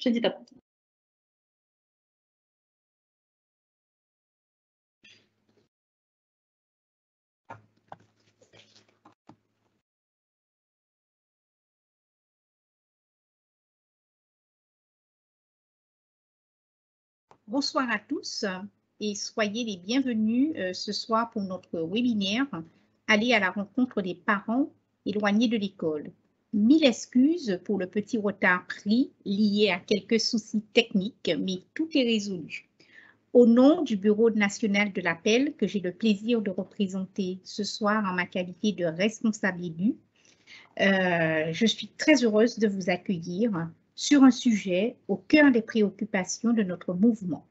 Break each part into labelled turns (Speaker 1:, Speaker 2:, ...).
Speaker 1: te dis top.
Speaker 2: Bonsoir à tous et soyez les bienvenus ce soir pour notre webinaire « Aller à la rencontre des parents éloignés de l'école ». Mille excuses pour le petit retard pris lié à quelques soucis techniques, mais tout est résolu. Au nom du Bureau national de l'appel, que j'ai le plaisir de représenter ce soir en ma qualité de responsable élu, je suis très heureuse de vous accueillir sur un sujet au cœur des préoccupations de notre mouvement.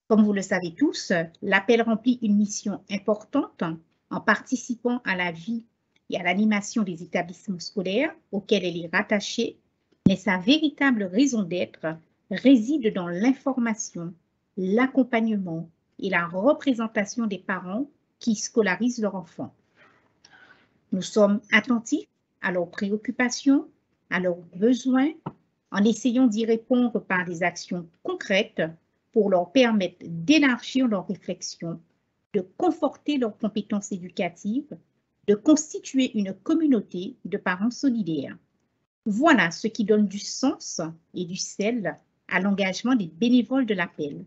Speaker 2: Comme vous le savez tous, l'appel remplit une mission importante en participant à la vie et à l'animation des établissements scolaires auxquels elle est rattachée, mais sa véritable raison d'être réside dans l'information, l'accompagnement et la représentation des parents qui scolarisent leurs enfants. Nous sommes attentifs à leurs préoccupations, à leurs besoins, en essayant d'y répondre par des actions concrètes pour leur permettre d'élargir leurs réflexions, de conforter leurs compétences éducatives, de constituer une communauté de parents solidaires. Voilà ce qui donne du sens et du sel à l'engagement des bénévoles de l'appel,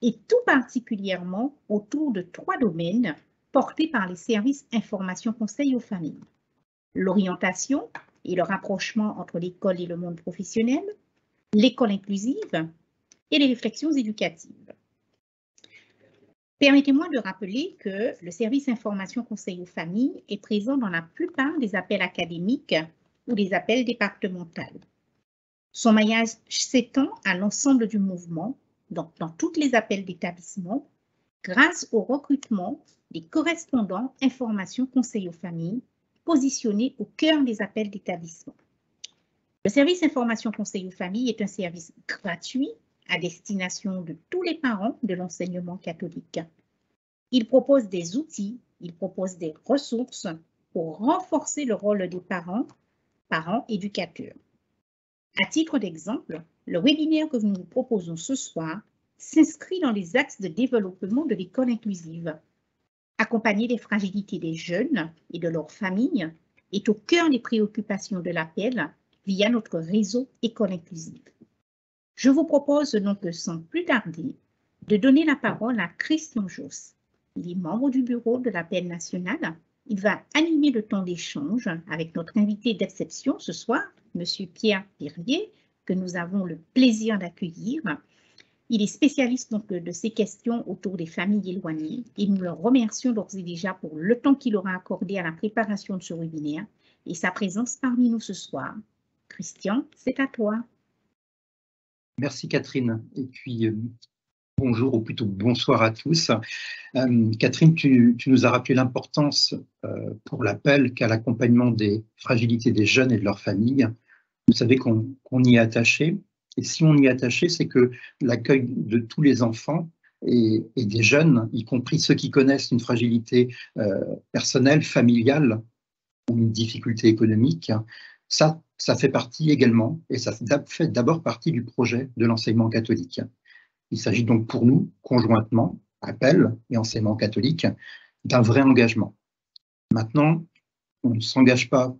Speaker 2: et tout particulièrement autour de 3 domaines portés par les services information conseil aux familles: l'orientation et le rapprochement entre l'école et le monde professionnel, l'école inclusive et les réflexions éducatives. Permettez-moi de rappeler que le service information conseil aux familles est présent dans la plupart des appels académiques ou des appels départementaux. Son maillage s'étend à l'ensemble du mouvement, donc dans tous les appels d'établissement, grâce au recrutement des correspondants information conseil aux familles positionnés au cœur des appels d'établissement. Le service information conseil aux familles est un service gratuit à destination de tous les parents de l'enseignement catholique. Il propose des outils, il propose des ressources pour renforcer le rôle des parents éducateurs. À titre d'exemple, le webinaire que nous vous proposons ce soir s'inscrit dans les axes de développement de l'école inclusive. Accompagner les fragilités des jeunes et de leurs familles est au cœur des préoccupations de l'appel via notre réseau École inclusive. Je vous propose donc sans plus tarder de donner la parole à Christian Josse. Il est membre du bureau de l'appel national. Il va animer le temps d'échange avec notre invité d'exception ce soir, M. Pierre Pirier, que nous avons le plaisir d'accueillir. Il est spécialiste donc de ces questions autour des familles éloignées et nous le remercions d'ores et déjà pour le temps qu'il aura accordé à la préparation de ce webinaire et sa présence parmi nous ce soir. Christian, c'est à toi.
Speaker 3: Merci Catherine, et puis bonjour ou plutôt bonsoir à tous. Catherine, tu nous as rappelé l'importance pour l'appel qu'a l'accompagnement des fragilités des jeunes et de leurs familles. Vous savez qu'on y est attaché, et si on y est attaché, c'est que l'accueil de tous les enfants et des jeunes, y compris ceux qui connaissent une fragilité personnelle, familiale ou une difficulté économique, ça fait partie également, et ça fait d'abord partie du projet de l'enseignement catholique. Il s'agit donc pour nous, conjointement, appel et enseignement catholique, d'un vrai engagement. Maintenant, on ne s'engage pas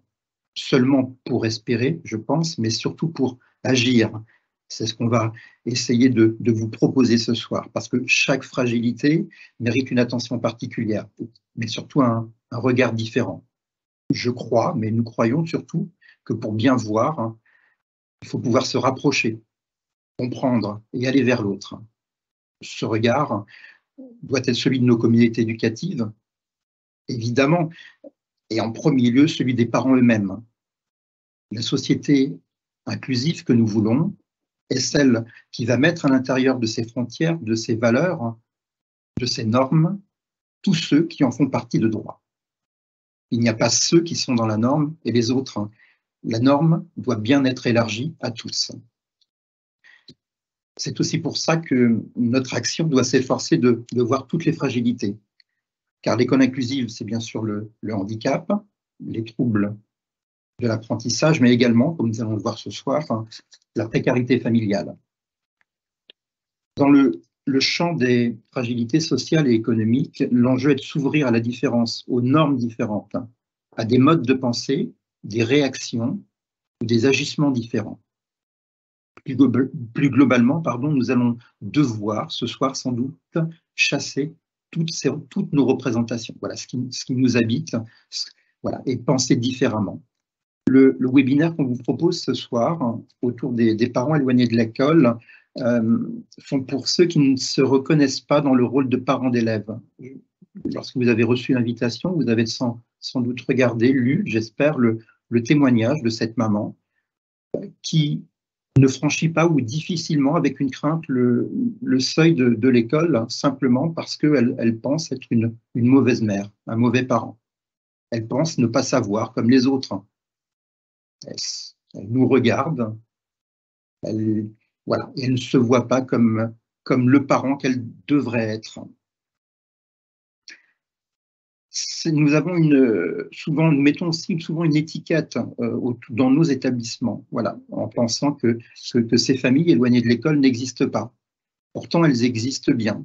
Speaker 3: seulement pour espérer, je pense, mais surtout pour agir. C'est ce qu'on va essayer de vous proposer ce soir, parce que chaque fragilité mérite une attention particulière, mais surtout un regard différent. Je crois, mais nous croyons surtout, que pour bien voir, il faut pouvoir se rapprocher, comprendre et aller vers l'autre. Ce regard doit être celui de nos communautés éducatives, évidemment, et en premier lieu celui des parents eux-mêmes. La société inclusive que nous voulons est celle qui va mettre à l'intérieur de ses frontières, de ses valeurs, de ses normes, tous ceux qui en font partie de droit. Il n'y a pas ceux qui sont dans la norme et les autres. La norme doit bien être élargie à tous. C'est aussi pour ça que notre action doit s'efforcer de voir toutes les fragilités. Car l'école inclusive, c'est bien sûr le handicap, les troubles de l'apprentissage, mais également, comme nous allons le voir ce soir, la précarité familiale. Dans le champ des fragilités sociales et économiques, l'enjeu est de s'ouvrir à la différence, aux normes différentes, à des modes de pensée, des réactions ou des agissements différents. Plus globalement, nous allons devoir, ce soir sans doute, chasser toutes nos représentations, voilà, ce qui nous habite, voilà, et penser différemment. Le webinaire qu'on vous propose ce soir, autour des parents éloignés de l'école, sont pour ceux qui ne se reconnaissent pas dans le rôle de parents d'élèves. Lorsque vous avez reçu l'invitation, vous avez sans doute regardé, lu, j'espère, le témoignage de cette maman qui ne franchit pas ou difficilement, avec une crainte, le seuil de l'école, simplement parce qu'elle pense être une mauvaise mère, un mauvais parent. Elle pense ne pas savoir comme les autres. Elle nous regarde, elle ne se voit pas comme le parent qu'elle devrait être. Nous mettons aussi souvent une étiquette dans nos établissements, voilà, en pensant que ces familles éloignées de l'école n'existent pas. Pourtant, elles existent bien.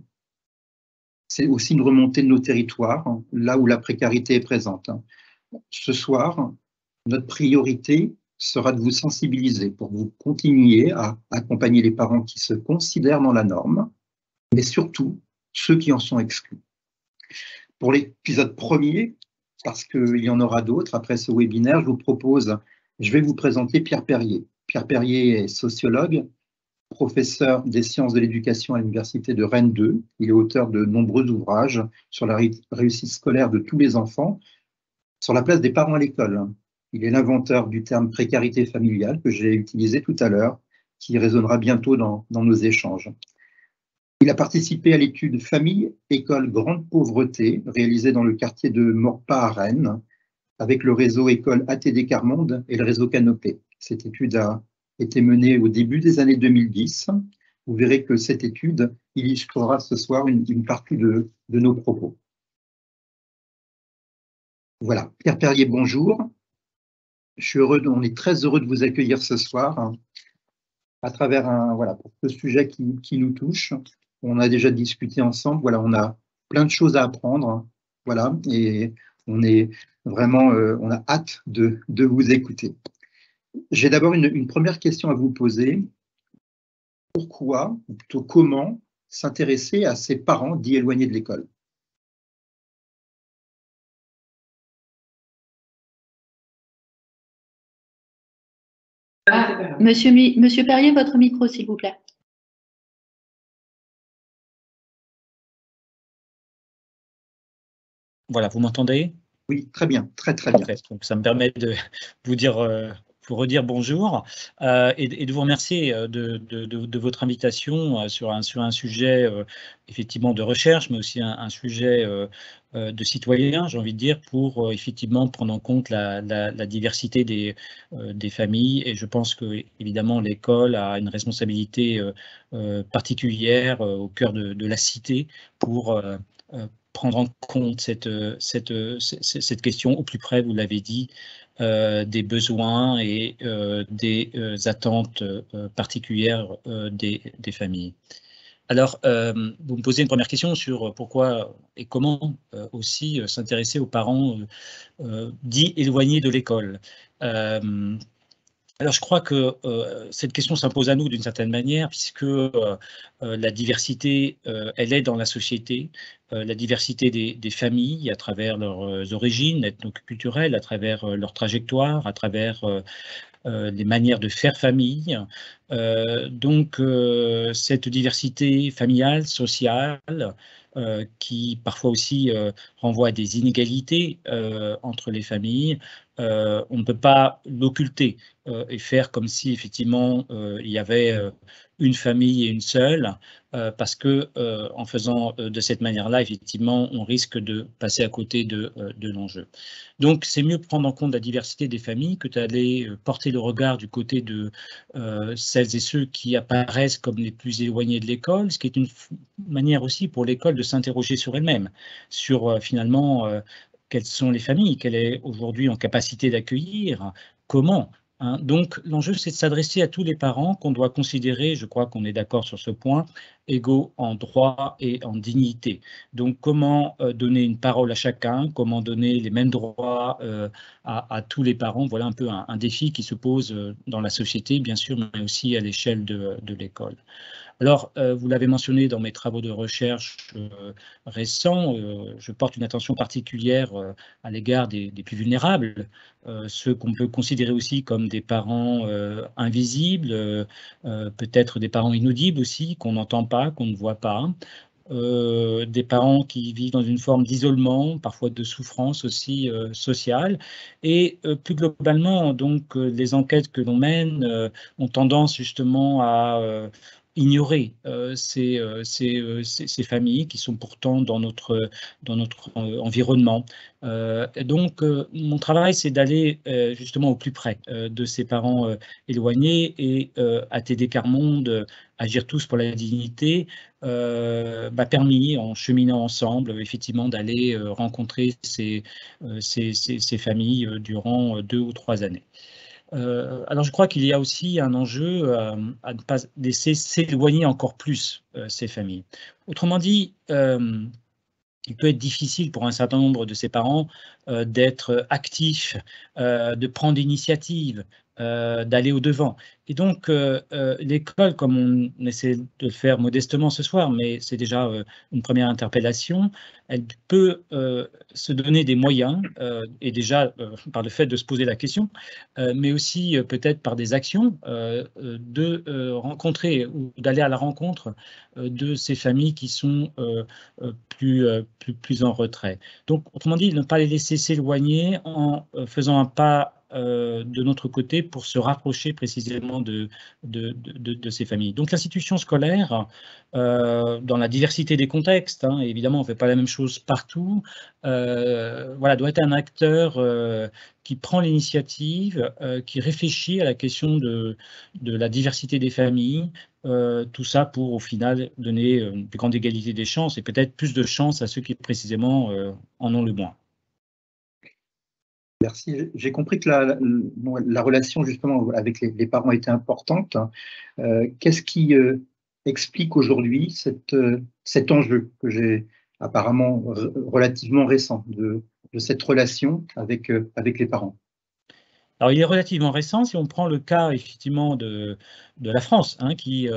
Speaker 3: C'est aussi une remontée de nos territoires, là où la précarité est présente. Ce soir, notre priorité sera de vous sensibiliser pour que vous continuiez à accompagner les parents qui se considèrent dans la norme, mais surtout ceux qui en sont exclus. Pour l'épisode premier, parce qu'il y en aura d'autres après ce webinaire, je vais vous présenter Pierre Perrier. Pierre Perrier est sociologue, professeur des sciences de l'éducation à l'université de Rennes 2. Il est auteur de nombreux ouvrages sur la réussite scolaire de tous les enfants, sur la place des parents à l'école. Il est l'inventeur du terme précarité familiale que j'ai utilisé tout à l'heure, qui résonnera bientôt dans nos échanges. Il a participé à l'étude Famille, École, Grande Pauvreté, réalisée dans le quartier de Maurepas à Rennes, avec le réseau École ATD Carmonde et le réseau Canopé. Cette étude a été menée au début des années 2010. Vous verrez que cette étude illustrera ce soir une partie de nos propos. Voilà, Pierre Perrier, bonjour. On est très heureux de vous accueillir ce soir à travers pour ce sujet qui nous touche. On a déjà discuté ensemble, voilà, on a plein de choses à apprendre, voilà, et on est vraiment, on a hâte de vous écouter. J'ai d'abord une première question à vous poser. Pourquoi, ou plutôt comment, s'intéresser à ces parents dits éloignés de l'école ?
Speaker 1: Monsieur Perrier, votre micro, s'il vous plaît.
Speaker 4: Voilà, vous m'entendez?
Speaker 3: Oui, très bien, très bien.
Speaker 4: Parfait. Donc, ça me permet de vous redire bonjour et de vous remercier de votre invitation sur un sujet effectivement de recherche, mais aussi un sujet de citoyen, j'ai envie de dire, pour effectivement prendre en compte la diversité des familles. Et je pense que évidemment l'école a une responsabilité particulière au cœur de la cité pour prendre en compte cette question au plus près, vous l'avez dit, des besoins et des attentes particulières des familles. Alors, vous me posez une première question sur pourquoi et comment aussi s'intéresser aux parents dits éloignés de l'école. Alors, je crois que cette question s'impose à nous d'une certaine manière, puisque la diversité, elle est dans la société, la diversité des familles à travers leurs origines ethno-culturelles, à travers leur trajectoire, à travers les manières de faire famille. Donc, cette diversité familiale, sociale, qui parfois aussi renvoie à des inégalités entre les familles, on ne peut pas l'occulter et faire comme si effectivement il y avait une famille et une seule, parce que en faisant de cette manière-là, effectivement, on risque de passer à côté de l'enjeu. Donc, c'est mieux prendre en compte la diversité des familles que d'aller porter le regard du côté de celles et ceux qui apparaissent comme les plus éloignés de l'école, ce qui est une manière aussi pour l'école de s'interroger sur elle-même, sur finalement quelles sont les familles qu'elle est aujourd'hui en capacité d'accueillir, comment. Donc, l'enjeu, c'est de s'adresser à tous les parents qu'on doit considérer, je crois qu'on est d'accord sur ce point, égaux en droit et en dignité. Donc, comment donner une parole à chacun, comment donner les mêmes droits à tous les parents. Voilà un peu un défi qui se pose dans la société, bien sûr, mais aussi à l'échelle de l'école. Alors, vous l'avez mentionné dans mes travaux de recherche récents, je porte une attention particulière à l'égard des plus vulnérables, ceux qu'on peut considérer aussi comme des parents invisibles, peut-être des parents inaudibles aussi, qu'on n'entend pas, qu'on ne voit pas. Des parents qui vivent dans une forme d'isolement, parfois de souffrance aussi sociale. Et plus globalement, donc, les enquêtes que l'on mène ont tendance justement à ignorer ces familles qui sont pourtant dans notre environnement. Donc, mon travail, c'est d'aller justement au plus près de ces parents éloignés et ATD Quart Monde, Agir tous pour la dignité, m'a permis, en cheminant ensemble, effectivement, d'aller rencontrer ces familles durant 2 ou 3 années. Alors, je crois qu'il y a aussi un enjeu à ne pas laisser s'éloigner encore plus ces familles. Autrement dit, il peut être difficile pour un certain nombre de ces parents d'être actifs, de prendre l'initiative, d'aller au-devant. Et donc, l'école, comme on essaie de le faire modestement ce soir, mais c'est déjà une première interpellation, elle peut se donner des moyens, et déjà par le fait de se poser la question, mais aussi peut-être par des actions, de rencontrer ou d'aller à la rencontre de ces familles qui sont plus en retrait. Donc, autrement dit, ne pas les laisser s'éloigner en faisant un pas de notre côté pour se rapprocher précisément de ces familles. Donc, l'institution scolaire, dans la diversité des contextes, évidemment, on ne fait pas la même chose partout, voilà, doit être un acteur qui prend l'initiative, qui réfléchit à la question de la diversité des familles, tout ça pour, au final, donner une plus grande égalité des chances et peut-être plus de chances à ceux qui, précisément, en ont le moins.
Speaker 3: Merci. J'ai compris que la relation justement avec les parents était importante. Qu'est-ce qui explique aujourd'hui cet enjeu que j'ai apparemment relativement récent de cette relation avec les parents?
Speaker 4: Alors, il est relativement récent si on prend le cas effectivement de la France, qui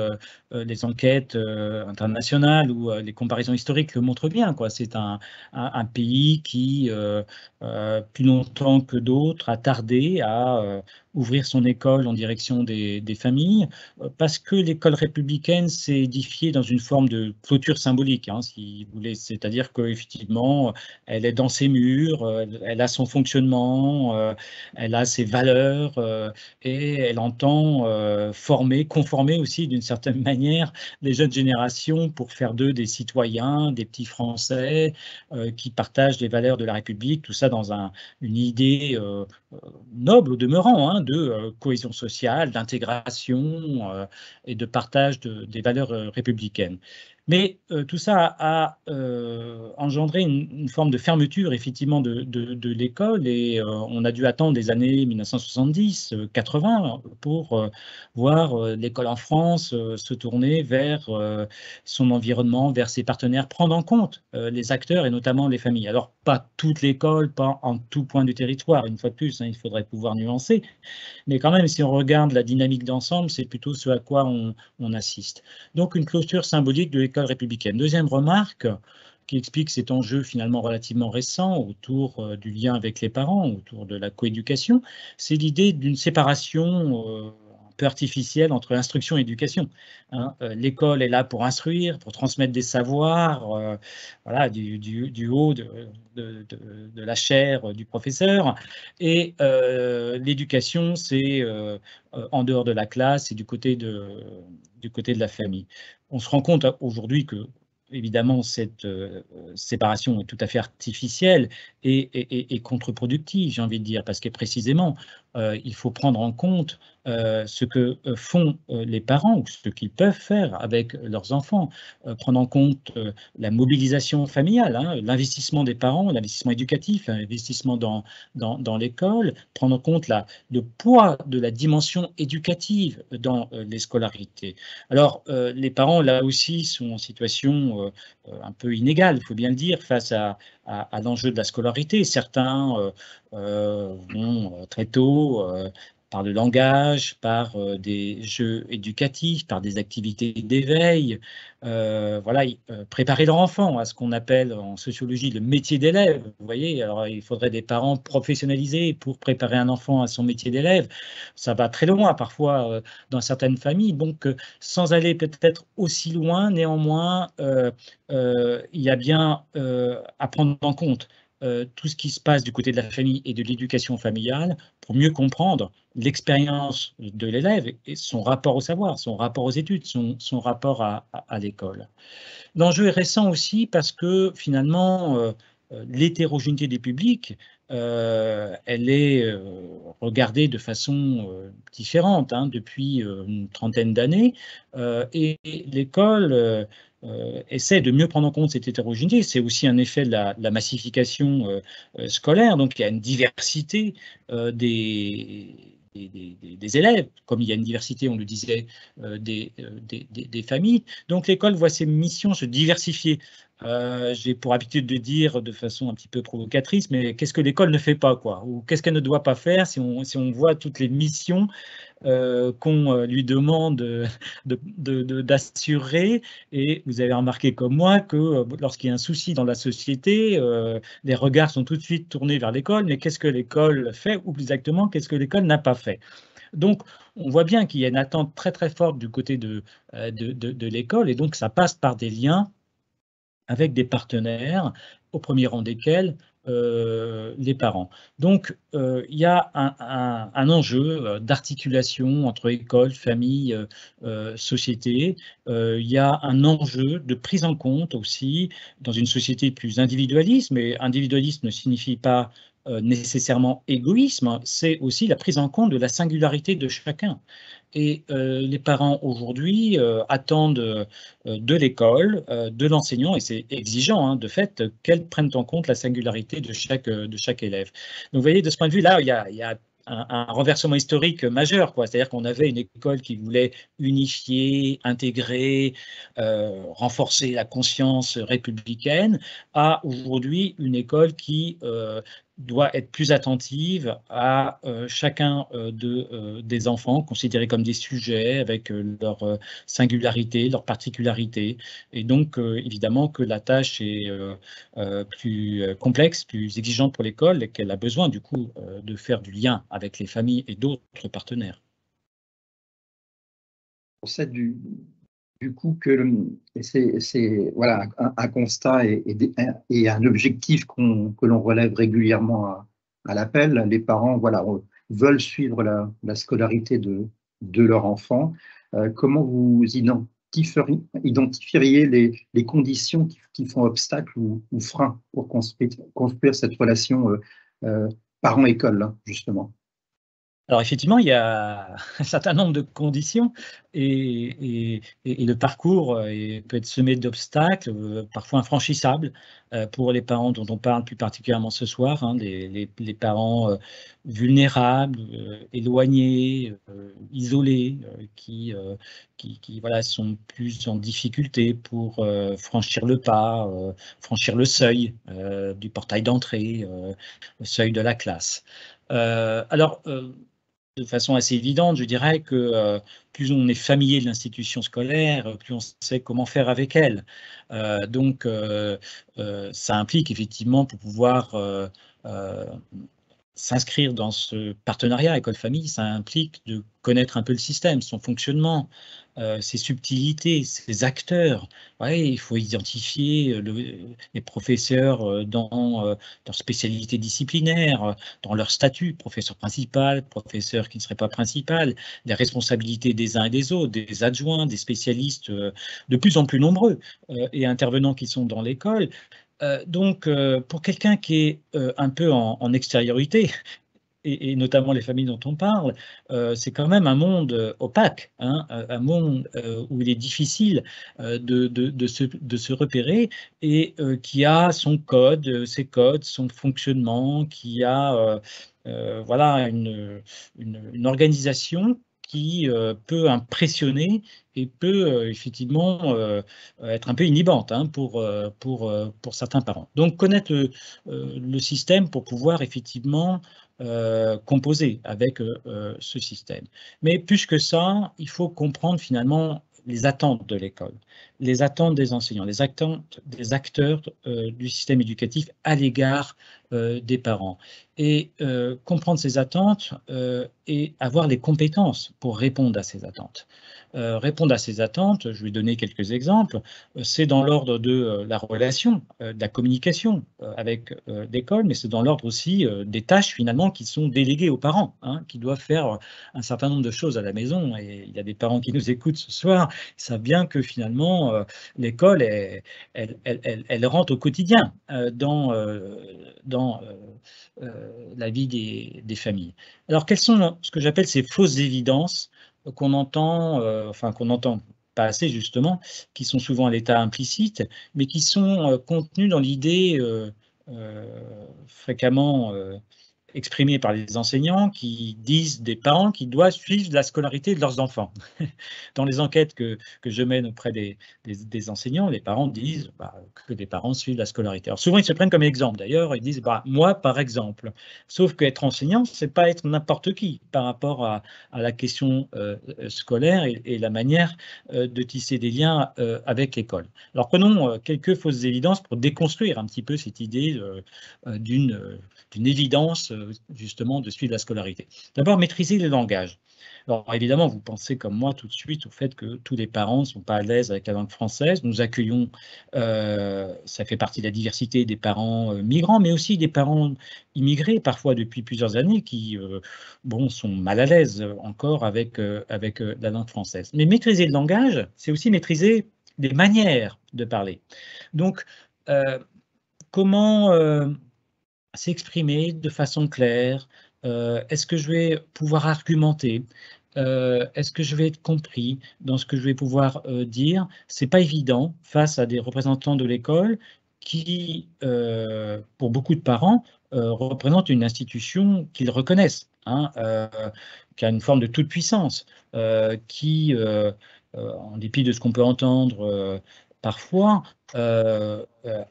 Speaker 4: les enquêtes internationales ou les comparaisons historiques le montrent bien, quoi. C'est un pays qui, plus longtemps que d'autres, a tardé à ouvrir son école en direction des familles, parce que l'école républicaine s'est édifiée dans une forme de clôture symbolique, si vous voulez. C'est-à-dire qu'effectivement, elle est dans ses murs, elle a son fonctionnement, elle a ses valeurs et elle entend conformer aussi d'une certaine manière les jeunes générations pour faire d'eux des citoyens, des petits Français qui partagent les valeurs de la République, tout ça dans une idée noble au demeurant, de cohésion sociale, d'intégration et de partage des valeurs républicaines. Mais tout ça a engendré une forme de fermeture, effectivement, de l'école, et on a dû attendre les années 1970, 80 pour voir l'école en France se tourner vers son environnement, vers ses partenaires, prendre en compte les acteurs et notamment les familles. Alors, pas toute l'école, pas en tout point du territoire, une fois de plus, il faudrait pouvoir nuancer, mais quand même, si on regarde la dynamique d'ensemble, c'est plutôt ce à quoi on assiste. Donc, une clôture symbolique de l'école républicaine. Deuxième remarque qui explique cet enjeu finalement relativement récent autour du lien avec les parents, autour de la coéducation, c'est l'idée d'une séparation un peu artificielle entre instruction et éducation. L'école est là pour instruire, pour transmettre des savoirs, voilà, du haut de la chaire du professeur, et l'éducation, c'est en dehors de la classe et du côté de la famille. On se rend compte aujourd'hui que, évidemment, cette séparation est tout à fait artificielle et contre-productive, j'ai envie de dire, parce que précisément, il faut prendre en compte ce que font les parents ou ce qu'ils peuvent faire avec leurs enfants, prendre en compte la mobilisation familiale, hein, l'investissement des parents, l'investissement éducatif, l'investissement dans l'école, prendre en compte le poids de la dimension éducative dans les scolarités. Alors, les parents, là aussi, sont en situation un peu inégale, il faut bien le dire, face à l'enjeu de la scolarité. Certains vont très tôt par le langage, par des jeux éducatifs, par des activités d'éveil, voilà, préparer leur enfant à ce qu'on appelle en sociologie le métier d'élève. Vous voyez, alors il faudrait des parents professionnalisés pour préparer un enfant à son métier d'élève. Ça va très loin parfois dans certaines familles, donc sans aller peut-être aussi loin, néanmoins, il y a bien à prendre en compte tout ce qui se passe du côté de la famille et de l'éducation familiale pour mieux comprendre l'expérience de l'élève et son rapport au savoir, son rapport aux études, son rapport à l'école. L'enjeu est récent aussi parce que finalement, l'hétérogénéité des publics, elle est regardée de façon différente hein, depuis une trentaine d'années et l'école essaie de mieux prendre en compte cette hétérogénéité. C'est aussi un effet de la massification scolaire, donc il y a une diversité des élèves, comme il y a une diversité, on le disait, des familles. Donc l'école voit ses missions se diversifier. J'ai pour habitude de dire de façon un petit peu provocatrice, mais qu'est-ce que l'école ne fait pas, quoi? Ou qu'est-ce qu'elle ne doit pas faire si on voit toutes les missions qu'on lui demande d'assurer. Et vous avez remarqué comme moi que lorsqu'il y a un souci dans la société, les regards sont tout de suite tournés vers l'école. Mais qu'est-ce que l'école fait, ou plus exactement, qu'est-ce que l'école n'a pas fait? Donc, on voit bien qu'il y a une attente très très forte du côté de l'école, et donc ça passe par des liens avec des partenaires, au premier rang desquels les parents. Donc, il y a un enjeu d'articulation entre école, famille, société. Il y a un enjeu de prise en compte aussi dans une société plus individualiste, mais individualisme ne signifie pas nécessairement égoïsme, hein, c'est aussi la prise en compte de la singularité de chacun. Et les parents aujourd'hui attendent de l'école, de l'enseignant, et c'est exigeant hein, de fait, qu'elle prenne en compte la singularité de chaque élève. Donc vous voyez, de ce point de vue-là, il y a un renversement historique majeur, quoi. C'est-à-dire qu'on avait une école qui voulait unifier, intégrer, renforcer la conscience républicaine, à aujourd'hui une école qui doit être plus attentive à chacun des enfants, considérés comme des sujets avec leur singularité, leur particularité. Et donc, évidemment, que la tâche est plus complexe, plus exigeante pour l'école et qu'elle a besoin, du coup, de faire du lien avec les familles et d'autres partenaires.
Speaker 3: On sait du coup que c'est voilà, un constat et un objectif que l'on relève régulièrement à l'appel. Les parents voilà, veulent suivre la scolarité de leur enfant. Comment vous identifieriez les conditions qui font obstacle ou frein pour construire cette relation parent-école, hein, justement?
Speaker 4: Alors effectivement, il y a un certain nombre de conditions et le parcours peut être semé d'obstacles, parfois infranchissables pour les parents dont on parle plus particulièrement ce soir, hein, les parents vulnérables, éloignés, isolés, qui voilà, sont plus en difficulté pour franchir le pas, franchir le seuil du portail d'entrée, le seuil de la classe. Alors, de façon assez évidente, je dirais que plus on est familier de l'institution scolaire, plus on sait comment faire avec elle. Donc, ça implique effectivement, pour pouvoir s'inscrire dans ce partenariat école-famille, ça implique de connaître un peu le système, son fonctionnement, ses subtilités, ses acteurs. Ouais, il faut identifier les professeurs dans leur spécialité disciplinaire, dans leur statut, professeur principal, professeur qui ne serait pas principal, les responsabilités des uns et des autres, des adjoints, des spécialistes de plus en plus nombreux et intervenants qui sont dans l'école. Donc, pour quelqu'un qui est un peu en extériorité, et notamment les familles dont on parle, c'est quand même un monde opaque, hein, un monde où il est difficile de se repérer et qui a son code, ses codes, son fonctionnement, qui a voilà, une organisation qui peut impressionner et peut effectivement être un peu inhibante, hein, pour certains parents. Donc connaître le système pour pouvoir effectivement composer avec ce système. Mais plus que ça, il faut comprendre finalement les attentes de l'école, les attentes des enseignants, les attentes des acteurs du système éducatif à l'égard des parents. Et comprendre ces attentes et avoir les compétences pour répondre à ces attentes. Répondre à ces attentes, je vais donner quelques exemples, c'est dans l'ordre de la relation, de la communication avec l'école, mais c'est dans l'ordre aussi des tâches finalement qui sont déléguées aux parents, hein, qui doivent faire un certain nombre de choses à la maison. Et il y a des parents qui nous écoutent ce soir, ils savent bien que finalement l'école, elle rentre au quotidien dans la vie des familles. Alors quelles sont ce que j'appelle ces fausses évidences qu'on entend, qu'on entend pas assez justement, qui sont souvent à l'état implicite, mais qui sont contenues dans l'idée fréquemment exprimée par les enseignants qui disent des parents qui doivent suivre la scolarité de leurs enfants. Dans les enquêtes que je mène auprès des enseignants, les parents disent que les parents suivent la scolarité. Alors souvent, ils se prennent comme exemple. D'ailleurs, ils disent moi, par exemple. Sauf qu'être enseignant, c'est pas être n'importe qui par rapport à la question scolaire et la manière de tisser des liens avec l'école. Alors prenons quelques fausses évidences pour déconstruire un petit peu cette idée d'une évidence justement de suivre la scolarité. D'abord, maîtriser le langage. Alors évidemment, vous pensez comme moi tout de suite au fait que tous les parents ne sont pas à l'aise avec la langue française. Nous accueillons, ça fait partie de la diversité des parents migrants, mais aussi des parents immigrés, parfois depuis plusieurs années, qui sont mal à l'aise encore avec la langue française. Mais maîtriser le langage, c'est aussi maîtriser les manières de parler. Donc, comment s'exprimer de façon claire? Est-ce que je vais pouvoir argumenter? Est-ce que je vais être compris dans ce que je vais pouvoir dire? C'est pas évident face à des représentants de l'école qui, pour beaucoup de parents, représentent une institution qu'ils reconnaissent, hein, qui a une forme de toute-puissance, qui, en dépit de ce qu'on peut entendre parfois,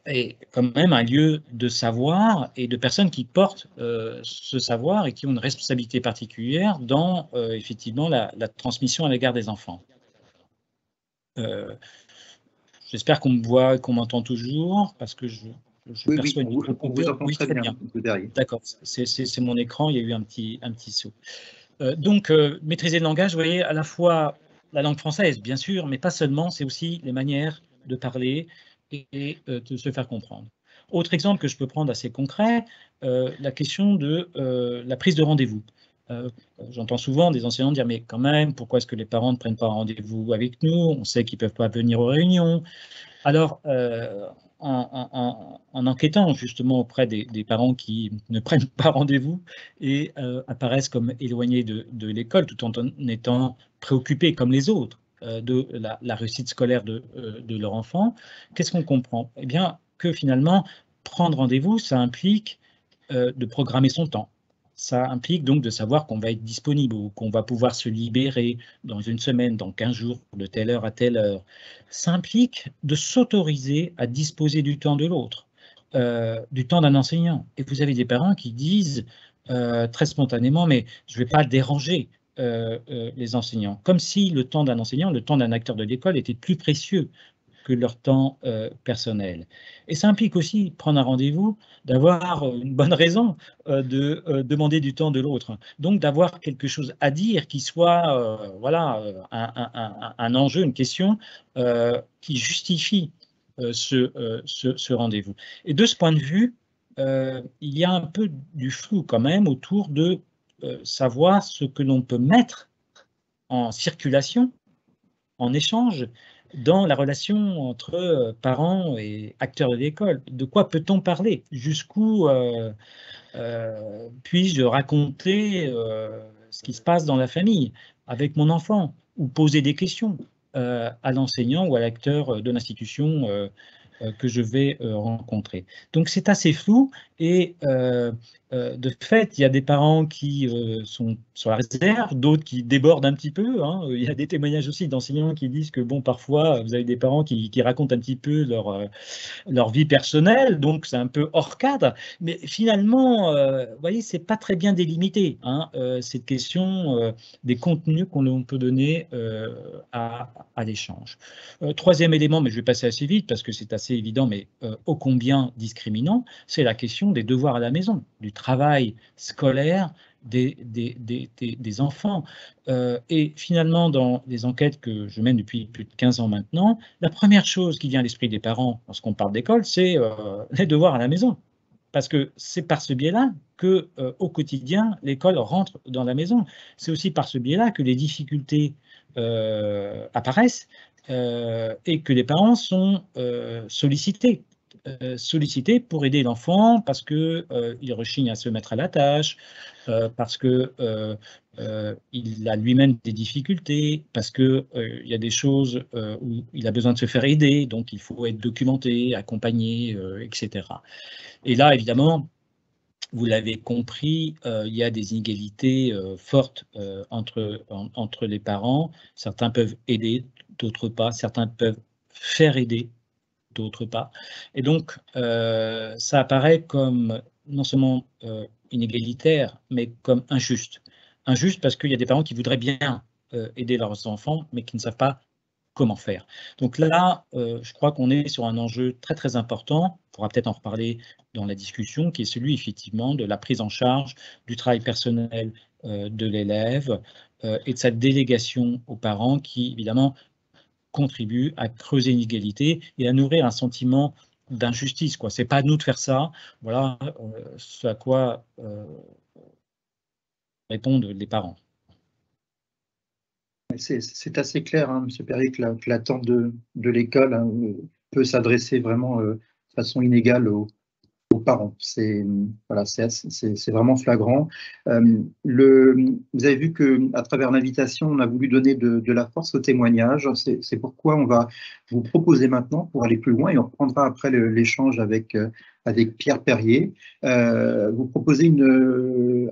Speaker 4: est quand même un lieu de savoir et de personnes qui portent ce savoir et qui ont une responsabilité particulière dans effectivement la transmission à l'égard des enfants. J'espère qu'on me voit et qu'on m'entend toujours, parce que je perçois une micro-coupure.
Speaker 3: Oui, très bien.
Speaker 4: D'accord, c'est mon écran, il y a eu un petit saut. Donc, maîtriser le langage, vous voyez, à la fois la langue française, bien sûr, mais pas seulement, c'est aussi les manières de parler et de se faire comprendre. Autre exemple que je peux prendre assez concret, la question de la prise de rendez-vous. J'entends souvent des enseignants dire « mais quand même, pourquoi est-ce que les parents ne prennent pas rendez-vous avec nous? On sait qu'ils ne peuvent pas venir aux réunions. » Alors, en enquêtant justement auprès des parents qui ne prennent pas rendez-vous et apparaissent comme éloignés de l'école tout en étant préoccupés comme les autres de la réussite scolaire de leur enfant, qu'est-ce qu'on comprend? Eh bien, que finalement, prendre rendez-vous, ça implique de programmer son temps. Ça implique donc de savoir qu'on va être disponible ou qu'on va pouvoir se libérer dans une semaine, dans 15 jours, de telle heure à telle heure. Ça implique de s'autoriser à disposer du temps de l'autre, du temps d'un enseignant. Et vous avez des parents qui disent très spontanément « mais je ne vais pas déranger les enseignants », comme si le temps d'un enseignant, le temps d'un acteur de l'école était plus précieux que leur temps personnel. Et ça implique aussi prendre un rendez-vous, d'avoir une bonne raison de demander du temps de l'autre. Donc d'avoir quelque chose à dire qui soit un enjeu, une question qui justifie ce rendez-vous. Et de ce point de vue, il y a un peu du flou quand même autour de savoir ce que l'on peut mettre en circulation en échange dans la relation entre parents et acteurs de l'école. De quoi peut-on parler? Jusqu'où puis-je raconter ce qui se passe dans la famille avec mon enfant ou poser des questions à l'enseignant ou à l'acteur de l'institution que je vais rencontrer. Donc c'est assez flou et de fait, il y a des parents qui sont sur la réserve, d'autres qui débordent un petit peu, hein. Il y a des témoignages aussi d'enseignants qui disent que bon, parfois, vous avez des parents qui racontent un petit peu leur vie personnelle, donc c'est un peu hors cadre. Mais finalement, vous voyez, c'est pas très bien délimité, hein, cette question des contenus qu'on peut donner à l'échange. Troisième élément, mais je vais passer assez vite parce que c'est assez évident, mais ô combien discriminant, c'est la question des devoirs à la maison, du travail scolaire des enfants. Et finalement, dans les enquêtes que je mène depuis plus de 15 ans maintenant, la première chose qui vient à l'esprit des parents lorsqu'on parle d'école, c'est les devoirs à la maison. Parce que c'est par ce biais-là que, au quotidien, l'école rentre dans la maison. C'est aussi par ce biais-là que les difficultés apparaissent et que les parents sont sollicités pour aider l'enfant parce qu'il rechigne à se mettre à la tâche, parce qu'il a lui-même des difficultés, parce qu'il y a des choses où il a besoin de se faire aider, donc il faut être documenté, accompagné, etc. Et là, évidemment, vous l'avez compris, il y a des inégalités fortes entre les parents. Certains peuvent aider, d'autres pas. Certains peuvent faire aider, d'autres pas. Et donc, ça apparaît comme non seulement inégalitaire, mais comme injuste. Injuste parce qu'il y a des parents qui voudraient bien aider leurs enfants, mais qui ne savent pas comment faire. Donc là, je crois qu'on est sur un enjeu très très important, il faudra peut-être en reparler dans la discussion, qui est celui effectivement de la prise en charge du travail personnel de l'élève et de sa délégation aux parents qui évidemment contribue à creuser l'inégalité et à nourrir un sentiment d'injustice. Ce n'est pas à nous de faire ça. Voilà ce à quoi répondent les parents.
Speaker 3: C'est assez clair, hein, M. Perrier, que l'attente de l'école peut s'adresser vraiment de façon inégale aux parents. C'est vraiment flagrant. Vous avez vu qu'à travers l'invitation, on a voulu donner de la force au témoignage. C'est pourquoi on va vous proposer maintenant, pour aller plus loin, et on reprendra après l'échange avec Pierre Perrier, vous proposer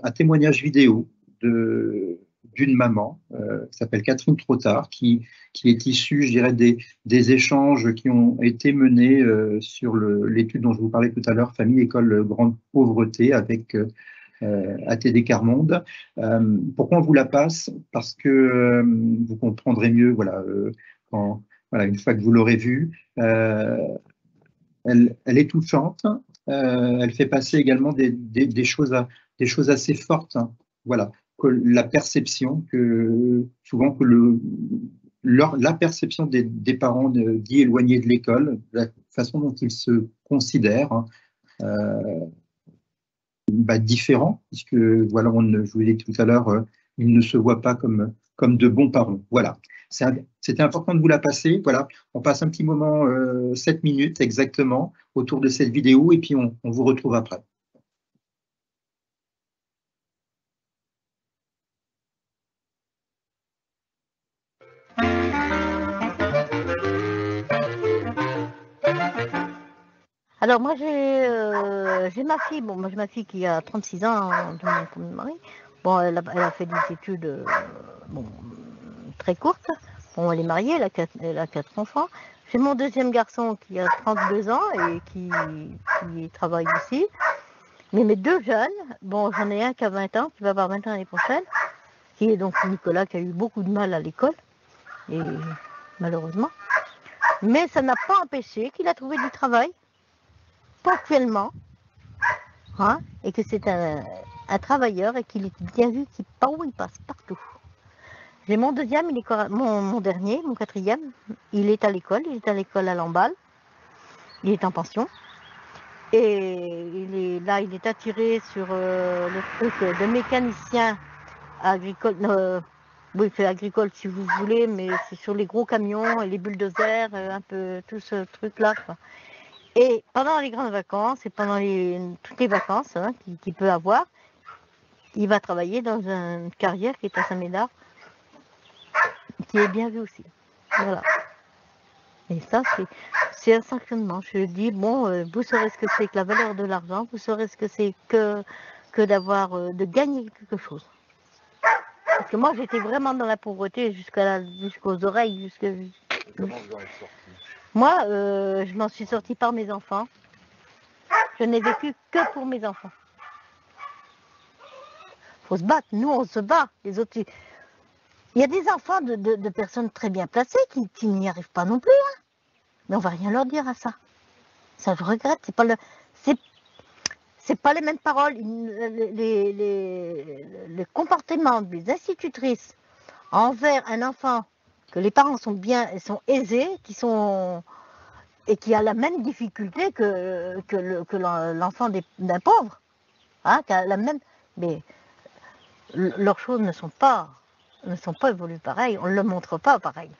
Speaker 3: un témoignage vidéo d'une maman qui s'appelle Catherine Trottard, qui est issue, je dirais, des échanges qui ont été menés sur l'étude dont je vous parlais tout à l'heure, Famille, École, Grande Pauvreté, avec ATD Carmonde. Pourquoi on vous la passe? Parce que vous comprendrez mieux, une fois que vous l'aurez vue. Elle est touchante. Elle fait passer également des choses assez fortes. Hein. Voilà. Que la perception souvent la perception des parents dits éloignés de l'école, la façon dont ils se considèrent différents, puisque voilà, je vous l'ai dit tout à l'heure, ils ne se voient pas comme de bons parents. Voilà. C'était important de vous la passer. Voilà, on passe un petit moment, 7 minutes exactement, autour de cette vidéo, et puis on vous retrouve après.
Speaker 5: Alors moi j'ai ma fille, moi j'ai ma fille qui a 36 ans de mon mari. Bon, elle a fait des études très courtes. Bon, elle est mariée, elle a 4 enfants. J'ai mon deuxième garçon qui a 32 ans et qui travaille ici. Mais mes 2 jeunes, bon j'en ai un qui a 20 ans, qui va avoir 20 ans l'année prochaine, qui est donc Nicolas, qui a eu beaucoup de mal à l'école, et malheureusement. Mais ça n'a pas empêché qu'il a trouvé du travail ponctuellement, hein, et que c'est un travailleur et qu'il est bien vu qu'il passe partout. J'ai mon deuxième, mon dernier, mon quatrième, il est à l'école à Lamballe, il est en pension, et il est attiré sur le truc de mécanicien agricole, Oui, c'est agricole si vous voulez, mais c'est sur les gros camions et les bulldozers, un peu tout ce truc-là, quoi. Et pendant les grandes vacances et pendant toutes les vacances hein, qu'il peut avoir, il va travailler dans une carrière qui est à Saint-Médard, qui est bien vue aussi. Voilà. Et ça, c'est un sanctionnement. Je dis, bon, vous saurez ce que c'est que la valeur de l'argent, vous saurez ce que c'est que de gagner quelque chose. Parce que moi, j'étais vraiment dans la pauvreté jusqu'aux oreilles.
Speaker 6: Comment vous en êtes sorti?
Speaker 5: Moi, je m'en suis sortie par mes enfants. Je n'ai vécu que pour mes enfants. Faut se battre. Nous, on se bat. Les autres, il y a des enfants de personnes très bien placées qui n'y arrivent pas non plus. Hein. Mais on va rien leur dire à ça. Ça, je regrette. C'est pas les mêmes paroles. Le comportement des institutrices envers un enfant que les parents sont aisés, et qui a la même difficulté que l'enfant d'un pauvre, hein, qui a la même, mais leurs choses ne sont pas évoluées pareil. On ne le montre pas pareil.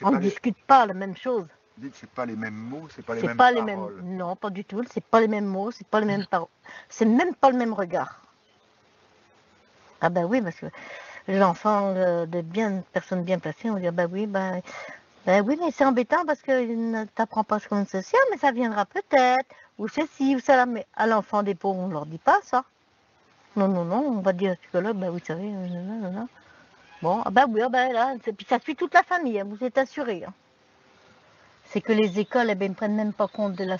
Speaker 5: On ne discute pas la même chose.
Speaker 6: Vous dites c'est pas les mêmes mots, c'est pas les
Speaker 5: C'est
Speaker 6: mêmes
Speaker 5: pas
Speaker 6: paroles.
Speaker 5: non, pas du tout. C'est pas les mêmes mots, c'est pas les mêmes paroles. C'est même pas le même regard. Ah ben oui, parce que l'enfant de personnes bien placées, on dit ben oui, mais c'est embêtant parce qu'il ne t'apprend pas ce qu'on est social, mais ça viendra peut-être, ou ceci, ou cela. Mais à l'enfant des pauvres, on ne leur dit pas ça. Non, on va dire à ce psychologue, ben vous savez, non. Bon, ah ben oui, là, puis ça suit toute la famille, hein, vous êtes assurés. Hein. C'est que les écoles, eh ben, ne prennent même pas compte de la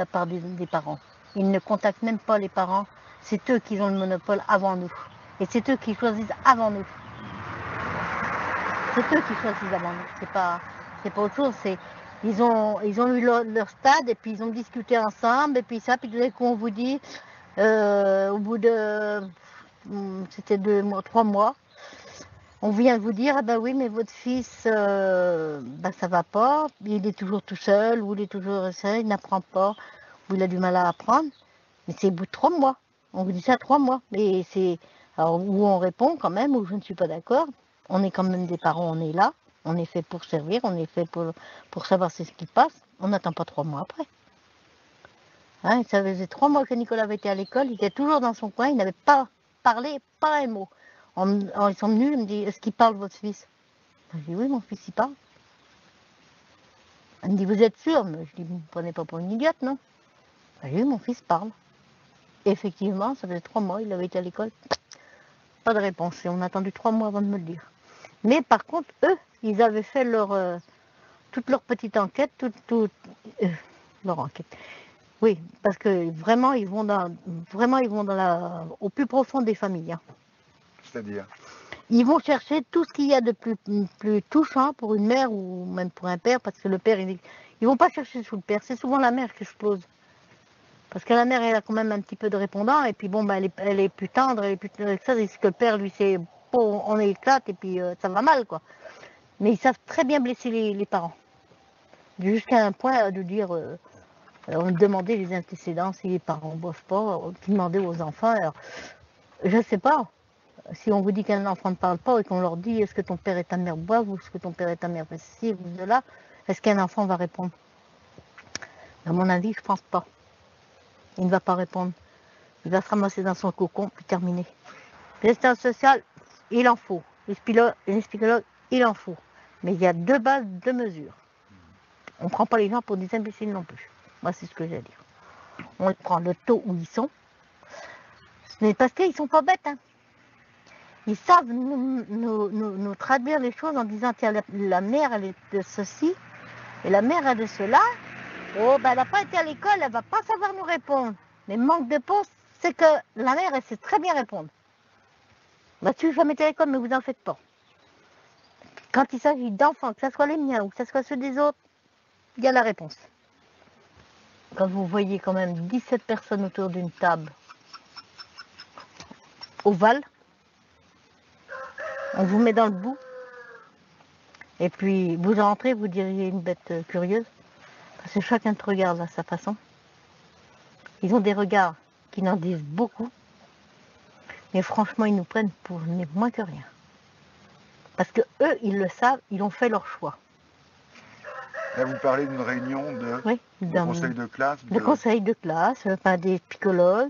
Speaker 5: part des parents. Ils ne contactent même pas les parents. C'est eux qui ont le monopole avant nous. Et c'est eux qui choisissent avant nous. C'est eux qui choisissent avant nous. C'est pas autre chose. Ils ont eu leur stade et puis ils ont discuté ensemble et puis puis tout d'un coup on vous dit, au bout de, c'était 3 mois, on vient de vous dire, ah ben oui, mais votre fils, ça va pas, il est toujours tout seul, ou il est toujours seul, il n'apprend pas, ou il a du mal à apprendre. Mais c'est au bout de 3 mois. On vous dit ça 3 mois. Mais alors, où on répond quand même, où je ne suis pas d'accord. On est quand même des parents, on est là. On est fait pour servir, on est fait pour savoir ce qui passe. On n'attend pas 3 mois après. Hein, ça faisait 3 mois que Nicolas avait été à l'école, il était toujours dans son coin, il n'avait pas parlé, pas un mot. Ils sont venus, ils me disent, est-ce qu'il parle votre fils? Je dis, oui, mon fils, il parle. Elle me dit, vous êtes sûr? Mais je dis, vous ne me prenez pas pour une idiote, non? Oui, mon fils parle. Et effectivement, ça faisait 3 mois, il avait été à l'école. Pas de réponse. Et on a attendu 3 mois avant de me le dire. Mais par contre, eux, ils avaient fait toute leur petite enquête, leur enquête. Oui, parce que vraiment, ils vont au plus profond des familles. Hein.
Speaker 6: C'est-à-dire?
Speaker 5: Ils vont chercher tout ce qu'il y a de plus touchant pour une mère ou même pour un père, parce que le père, ils vont pas chercher sous le père. C'est souvent la mère qui explose. Parce que la mère, elle a quand même un petit peu de répondant, et puis bon, elle est plus tendre, elle est plus ça, c'est ce que le père, lui, c'est bon, on éclate, et puis ça va mal, quoi. Mais ils savent très bien blesser les parents. Jusqu'à un point de dire, on demandait les antécédents, si les parents ne boivent pas, on demandait aux enfants. Alors, je ne sais pas, si on vous dit qu'un enfant ne parle pas, et qu'on leur dit, est-ce que ton père et ta mère boivent, ou est-ce que ton père et ta mère fait ceci, ou cela, est-ce qu'un enfant va répondre? À mon avis, je ne pense pas. Il ne va pas répondre. Il va se ramasser dans son cocon, puis terminer. L'assistance sociale, il en faut. Les psychologues, il en faut. Mais il y a 2 bases, 2 mesures. On ne prend pas les gens pour des imbéciles non plus. Moi, c'est ce que j'ai à dire. On prend le taux où ils sont. Mais parce qu'ils ne sont pas bêtes. Hein. Ils savent nous traduire les choses en disant, tiens, la mère, elle est de ceci, et la mère, elle est de cela. Oh, elle n'a pas été à l'école, elle ne va pas savoir nous répondre. Mais manque de peau, c'est que la mère, elle sait très bien répondre. Là-dessus, je jamais été à l'école, mais vous n'en faites pas. Quand il s'agit d'enfants, que ce soit les miens ou que ce soit ceux des autres, il y a la réponse. Quand vous voyez quand même 17 personnes autour d'une table ovale, on vous met dans le bout, et puis vous rentrez, vous diriez une bête curieuse, parce que chacun te regarde à sa façon. Ils ont des regards qui n'en disent beaucoup, mais franchement, ils nous prennent pour moins que rien. Parce que eux, ils le savent, ils ont fait leur choix.
Speaker 6: Là, vous parlez d'une réunion
Speaker 5: Oui,
Speaker 6: de conseil de classe.
Speaker 5: de conseil de classe, enfin, des psychologues,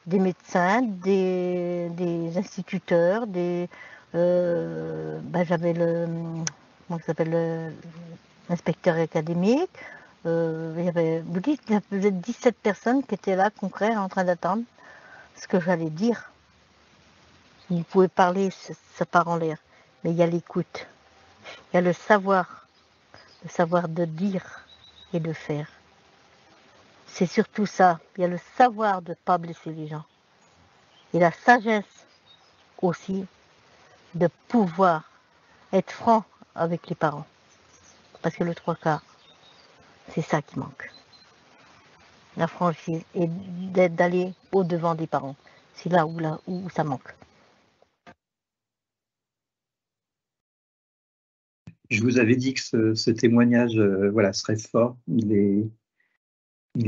Speaker 5: des médecins, des instituteurs, j'avais comment ça s'appelle, l'inspecteur académique. Il y avait 17 personnes qui étaient là, concrètes, en train d'attendre ce que j'allais dire. Ils pouvaient parler, ça part en l'air, mais il y a l'écoute, il y a le savoir de dire et de faire. C'est surtout ça, il y a le savoir de ne pas blesser les gens. Et la sagesse aussi de pouvoir être franc avec les parents. Parce que le 3/4, c'est ça qui manque. La franchise et d'aller au-devant des parents. C'est là où ça manque.
Speaker 3: Je vous avais dit que ce témoignage voilà, serait fort. Il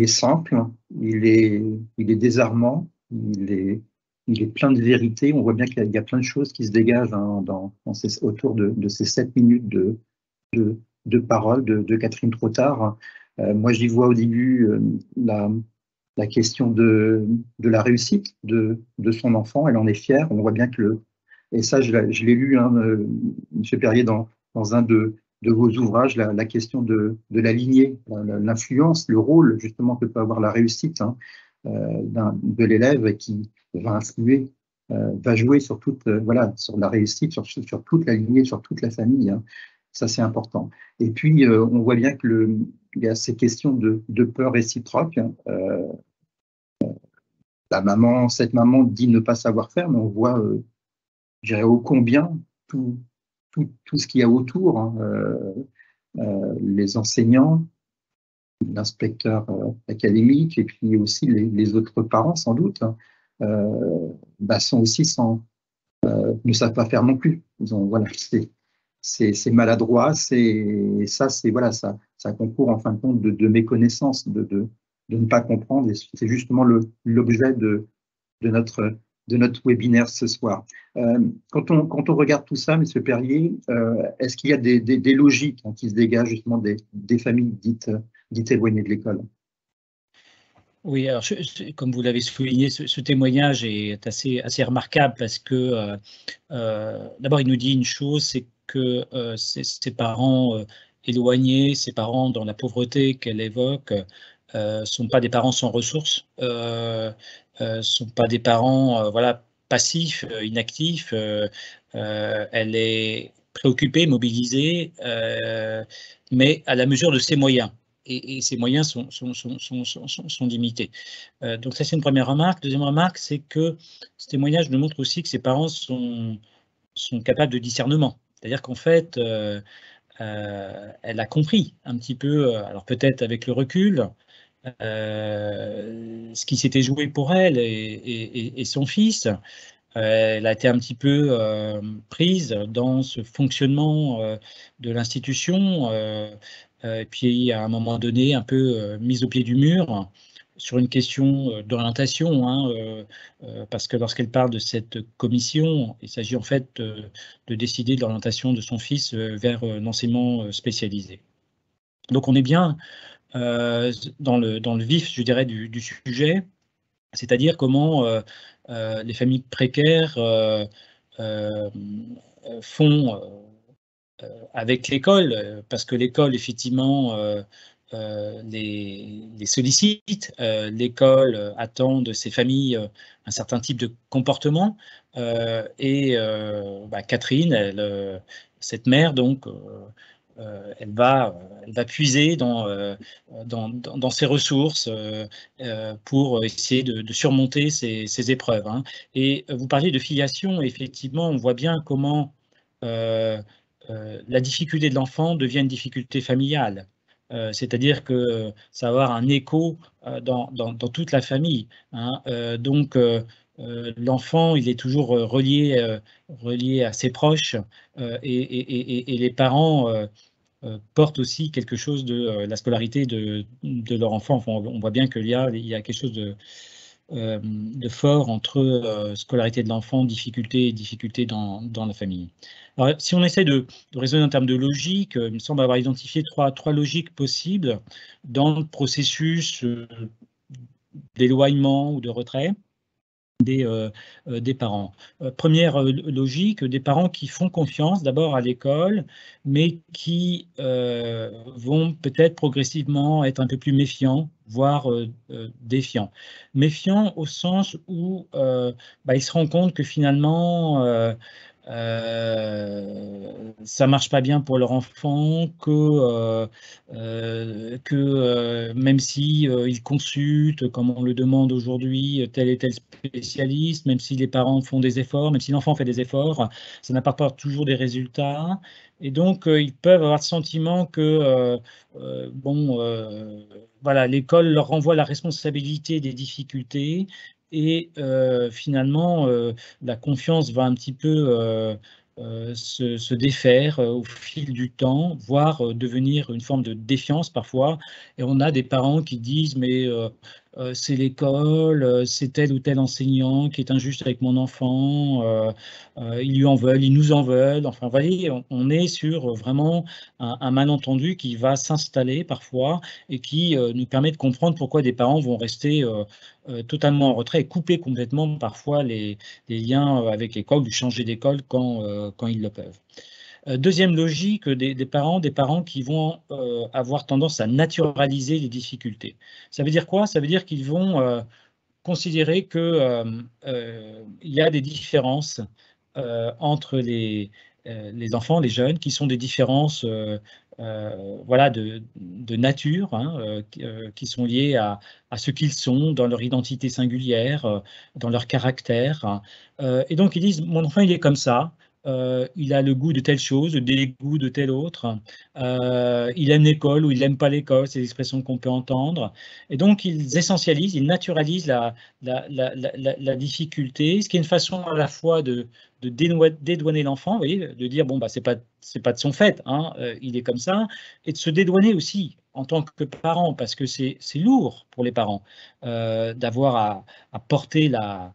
Speaker 3: est simple, il est désarmant, il est plein de vérité. On voit bien qu'il y a plein de choses qui se dégagent hein, autour de ces 7 minutes de parole de Catherine Trottard. Moi, j'y vois au début la question de la réussite de son enfant. Elle en est fière. On voit bien et ça, je l'ai lu, hein, M. Perrier, dans un de vos ouvrages, la question de la lignée, l'influence, le rôle justement que peut avoir la réussite hein, de l'élève qui va influer, va jouer sur sur la réussite, sur toute la lignée, sur toute la famille. Hein. Ça, c'est important. Et puis, on voit bien qu'il y a ces questions de peur réciproque. Hein. Cette maman dit ne pas savoir faire, mais on voit, je dirais, ô combien tout ce qu'il y a autour, hein, les enseignants, l'inspecteur académique, et puis aussi les autres parents, sans doute, hein, sont aussi ne savent pas faire non plus. Voilà, c'est maladroit, ça concourt en fin de compte de méconnaissance, de ne pas comprendre, et c'est justement l'objet de notre webinaire ce soir. Quand on regarde tout ça, M. Perrier, est-ce qu'il y a des logiques hein, qui se dégagent justement des familles dites éloignées de l'école?
Speaker 4: Oui, alors comme vous l'avez souligné, ce témoignage est assez remarquable parce que d'abord il nous dit une chose, c'est que ses parents éloignés, ses parents dans la pauvreté qu'elle évoque, sont pas des parents sans ressources, sont pas des parents voilà, passifs, inactifs. Elle est préoccupée, mobilisée, mais à la mesure de ses moyens. Et ces moyens sont limités. Donc ça, c'est une première remarque. Deuxième remarque, c'est que ce témoignage nous montre aussi que ses parents sont capables de discernement. C'est-à-dire qu'en fait, elle a compris un petit peu, alors peut-être avec le recul, ce qui s'était joué pour elle et son fils. Elle a été un petit peu prise dans ce fonctionnement de l'institution, et puis à un moment donné, un peu mise au pied du mur sur une question d'orientation, hein, parce que lorsqu'elle parle de cette commission, il s'agit en fait de décider de l'orientation de son fils vers l'enseignement spécialisé. Donc on est bien dans le vif, je dirais, du sujet, c'est-à-dire comment les familles précaires font avec l'école, parce que l'école, effectivement, les sollicite. L'école attend de ces familles un certain type de comportement. Catherine, cette mère, donc, elle va puiser dans ses ressources pour essayer de surmonter ces épreuves. Hein. Et vous parliez de filiation, effectivement, on voit bien comment la difficulté de l'enfant devient une difficulté familiale. C'est-à-dire que ça va avoir un écho dans toute la famille. Hein. L'enfant, il est toujours relié à ses proches et les parents portent aussi quelque chose de la scolarité de leur enfant. Enfin, on voit bien qu'il y a quelque chose fort entre scolarité de l'enfant, difficulté et difficulté dans la famille. Alors, si on essaie de raisonner en termes de logique, il me semble avoir identifié trois logiques possibles dans le processus d'éloignement ou de retrait des parents. Première logique, des parents qui font confiance d'abord à l'école, mais qui vont peut-être progressivement être un peu plus méfiants, voire défiants. Méfiants au sens où ils se rendent compte que finalement, ça marche pas bien pour leur enfant, que même si ils consultent, comme on le demande aujourd'hui, tel et tel spécialiste, même si les parents font des efforts, même si l'enfant fait des efforts, ça n'apporte pas toujours des résultats. Et donc, ils peuvent avoir le sentiment que, voilà, l'école leur renvoie la responsabilité des difficultés et finalement, la confiance va un petit peu se défaire au fil du temps, voire devenir une forme de défiance parfois. Et on a des parents qui disent, mais c'est l'école, c'est tel ou tel enseignant qui est injuste avec mon enfant, ils lui en veulent, ils nous en veulent. Enfin, vous voyez, on est sur vraiment un malentendu qui va s'installer parfois et qui nous permet de comprendre pourquoi des parents vont rester totalement en retrait et couper complètement parfois les liens avec l'école ou changer d'école quand ils le peuvent. Deuxième logique des parents qui vont avoir tendance à naturaliser les difficultés. Ça veut dire quoi? Ça veut dire qu'ils vont considérer qu'il y a des différences entre les enfants, les jeunes, qui sont des différences voilà, de nature, hein, qui sont liées à ce qu'ils sont, dans leur identité singulière, dans leur caractère. Et donc, ils disent, mon enfant, il est comme ça. Il a le goût de telle chose, le dégoût de telle autre. Il aime l'école ou il n'aime pas l'école, c'est l'expression qu'on peut entendre. Et donc, ils essentialisent, ils naturalisent la difficulté, ce qui est une façon à la fois de dédouaner l'enfant, vous voyez, de dire, bon, bah, c'est pas de son fait, hein, il est comme ça, et de se dédouaner aussi en tant que parent, parce que c'est lourd pour les parents d'avoir à porter la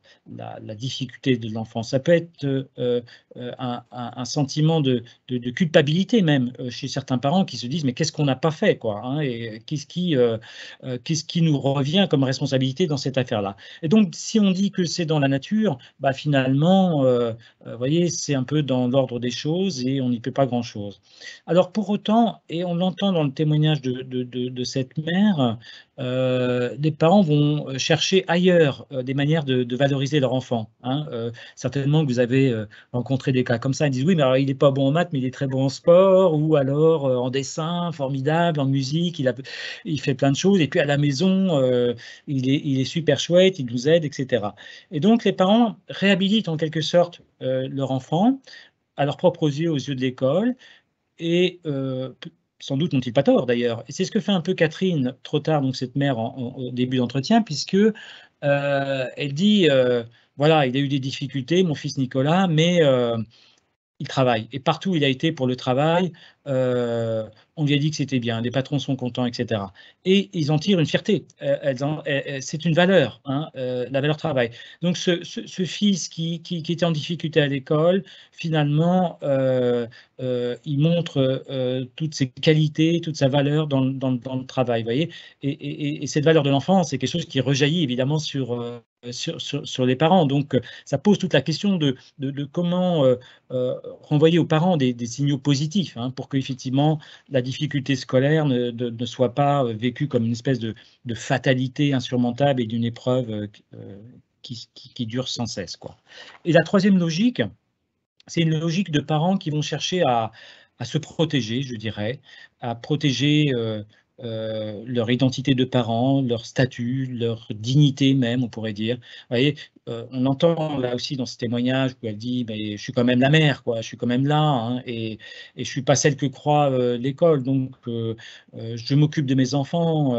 Speaker 4: difficulté de l'enfant. Ça peut être un sentiment de culpabilité même chez certains parents qui se disent mais qu'est-ce qu'on n'a pas fait quoi, hein, et qu'est-ce qui nous revient comme responsabilité dans cette affaire-là. Et donc si on dit que c'est dans la nature, bah, finalement, vous voyez, c'est un peu dans l'ordre des choses et on n'y peut pas grand-chose. Alors pour autant, et on l'entend dans le témoignage de cette mère, les parents vont chercher ailleurs des manières de valoriser leur enfant, hein. Certainement que vous avez rencontré des cas comme ça, ils disent oui, mais alors, il n'est pas bon en maths, mais il est très bon en sport, ou alors en dessin, formidable, en musique, il fait plein de choses, et puis à la maison, il est super chouette, il nous aide, etc. Et donc les parents réhabilitent en quelque sorte leur enfant à leurs propres yeux, aux yeux de l'école, et sans doute n'ont-ils pas tort d'ailleurs. Et c'est ce que fait un peu Catherine trop tard, donc cette mère au début d'entretien, puisque elle dit voilà, il a eu des difficultés, mon fils Nicolas, mais il travaille. Et partout où il a été pour le travail, on lui a dit que c'était bien, les patrons sont contents, etc. Et ils en tirent une fierté. C'est une valeur, hein, la valeur travail. Donc ce fils qui était en difficulté à l'école, finalement, il montre toutes ses qualités, toute sa valeur dans le travail. Vous voyez, et cette valeur de l'enfant, c'est quelque chose qui rejaillit évidemment sur les parents. Donc ça pose toute la question de comment renvoyer aux parents des signaux positifs, hein, pour qu'effectivement la difficulté scolaire ne soit pas vécue comme une espèce de fatalité insurmontable et d'une épreuve qui dure sans cesse, quoi. Et la troisième logique, c'est une logique de parents qui vont chercher à se protéger, je dirais, à protéger leur identité de parents, leur statut, leur dignité même, on pourrait dire. Vous voyez, on entend là aussi dans ce témoignage où elle dit mais je suis quand même la mère, quoi, je suis quand même là, hein, et je suis pas celle que croit l'école, donc je m'occupe de mes enfants,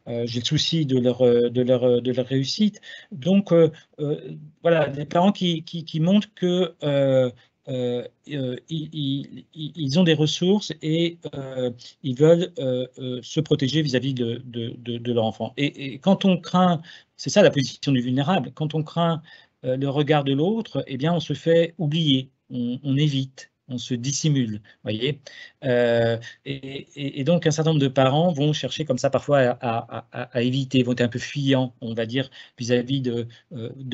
Speaker 4: j'ai le souci de leur réussite. Donc voilà, des parents qui montrent que ils ont des ressources et ils veulent se protéger vis-à-vis de leur enfant. Et quand on craint c'est ça la position du vulnérable. Quand on craint le regard de l'autre, eh bien, on se fait oublier, on évite, on se dissimule, voyez. Et donc, un certain nombre de parents vont chercher comme ça parfois à éviter, vont être un peu fuyants, on va dire, vis-à-vis de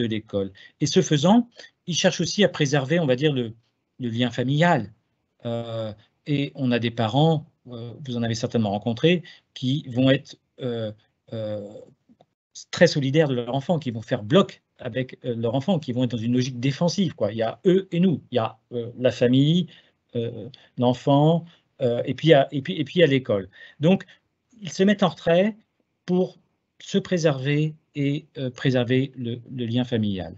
Speaker 4: l'école. Et ce faisant, ils cherchent aussi à préserver, on va dire, le lien familial. Et on a des parents, vous en avez certainement rencontré, qui vont être très solidaires de leur enfant, qui vont faire bloc avec leur enfant, qui vont être dans une logique défensive, quoi. Il y a eux et nous, il y a la famille, l'enfant, et puis il y a l'école. Donc, ils se mettent en retrait pour se préserver et préserver le lien familial.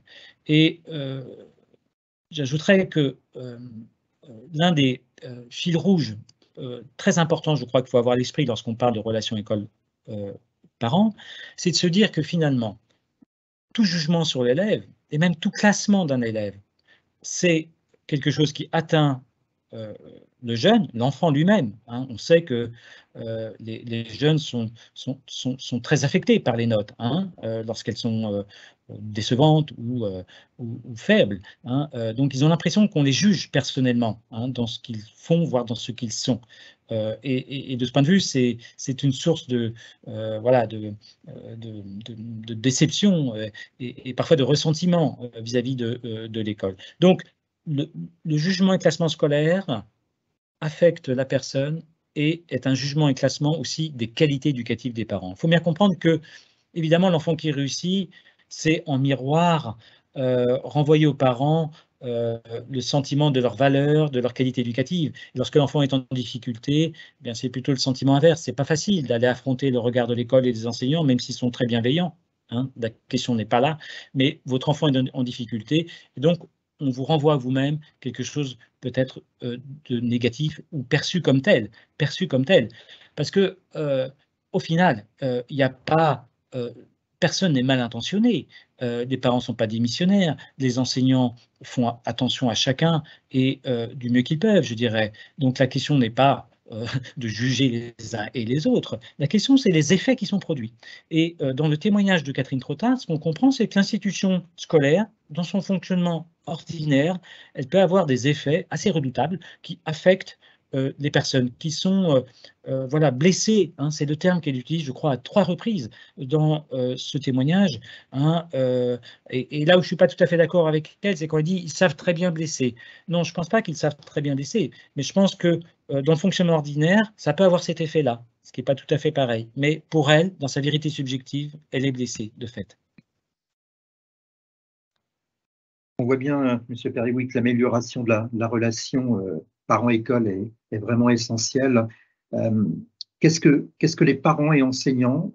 Speaker 4: Et j'ajouterais que l'un des fils rouges très importants, je crois qu'il faut avoir à l'esprit lorsqu'on parle de relation école-parent, c'est de se dire que finalement, tout jugement sur l'élève, et même tout classement d'un élève, c'est quelque chose qui atteint le jeune, l'enfant lui-même. Hein. On sait que les jeunes sont très affectés par les notes, hein, lorsqu'elles sont décevantes ou faibles. Hein. Donc, ils ont l'impression qu'on les juge personnellement, hein, dans ce qu'ils font, voire dans ce qu'ils sont. Et de ce point de vue, c'est une source voilà, de déception et parfois de ressentiment vis-à-vis de l'école. Donc, le jugement et classement scolaire affecte la personne et est un jugement et classement aussi des qualités éducatives des parents. Il faut bien comprendre que, évidemment, l'enfant qui réussit, c'est en miroir renvoyer aux parents le sentiment de leur valeur, de leur qualité éducative. Et lorsque l'enfant est en difficulté, eh bien c'est plutôt le sentiment inverse. C'est pas facile d'aller affronter le regard de l'école et des enseignants, même s'ils sont très bienveillants. Hein. La question n'est pas là, mais votre enfant est en difficulté, et donc on vous renvoie à vous-même quelque chose peut-être de négatif ou perçu comme tel. Parce que au final, il n'y a pas... personne n'est mal intentionné. Les parents ne sont pas démissionnaires. Les enseignants font attention à chacun et du mieux qu'ils peuvent, je dirais. Donc la question n'est pas de juger les uns et les autres. La question, c'est les effets qui sont produits. Et dans le témoignage de Catherine Trotin, ce qu'on comprend, c'est que l'institution scolaire, dans son fonctionnement ordinaire, elle peut avoir des effets assez redoutables qui affectent les personnes qui sont voilà, blessées. Hein, c'est le terme qu'elle utilise, je crois, à 3 reprises dans ce témoignage. Hein, et là où je ne suis pas tout à fait d'accord avec elle, c'est quand elle dit « ils savent très bien blesser ». Non, je ne pense pas qu'ils savent très bien blesser, mais je pense que dans le fonctionnement ordinaire, ça peut avoir cet effet-là, ce qui n'est pas tout à fait pareil. Mais pour elle, dans sa vérité subjective, elle est blessée, de fait.
Speaker 3: On voit bien, M. Perry, que l'amélioration de la relation parents-école est vraiment essentielle. Qu'est-ce que les parents et enseignants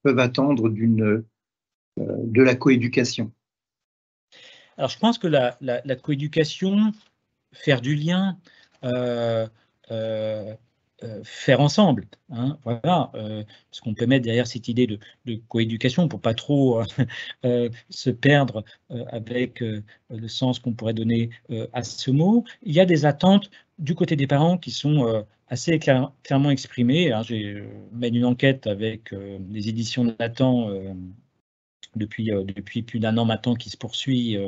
Speaker 3: peuvent attendre de la coéducation?
Speaker 4: Alors, je pense que la coéducation, faire du lien, faire ensemble, hein, voilà, parce qu'on peut mettre derrière cette idée de coéducation pour pas trop se perdre avec le sens qu'on pourrait donner à ce mot. Il y a des attentes du côté des parents qui sont assez clairement exprimées. Hein. J'ai mené une enquête avec les éditions Nathan depuis plus d'1 an maintenant, qui se poursuit,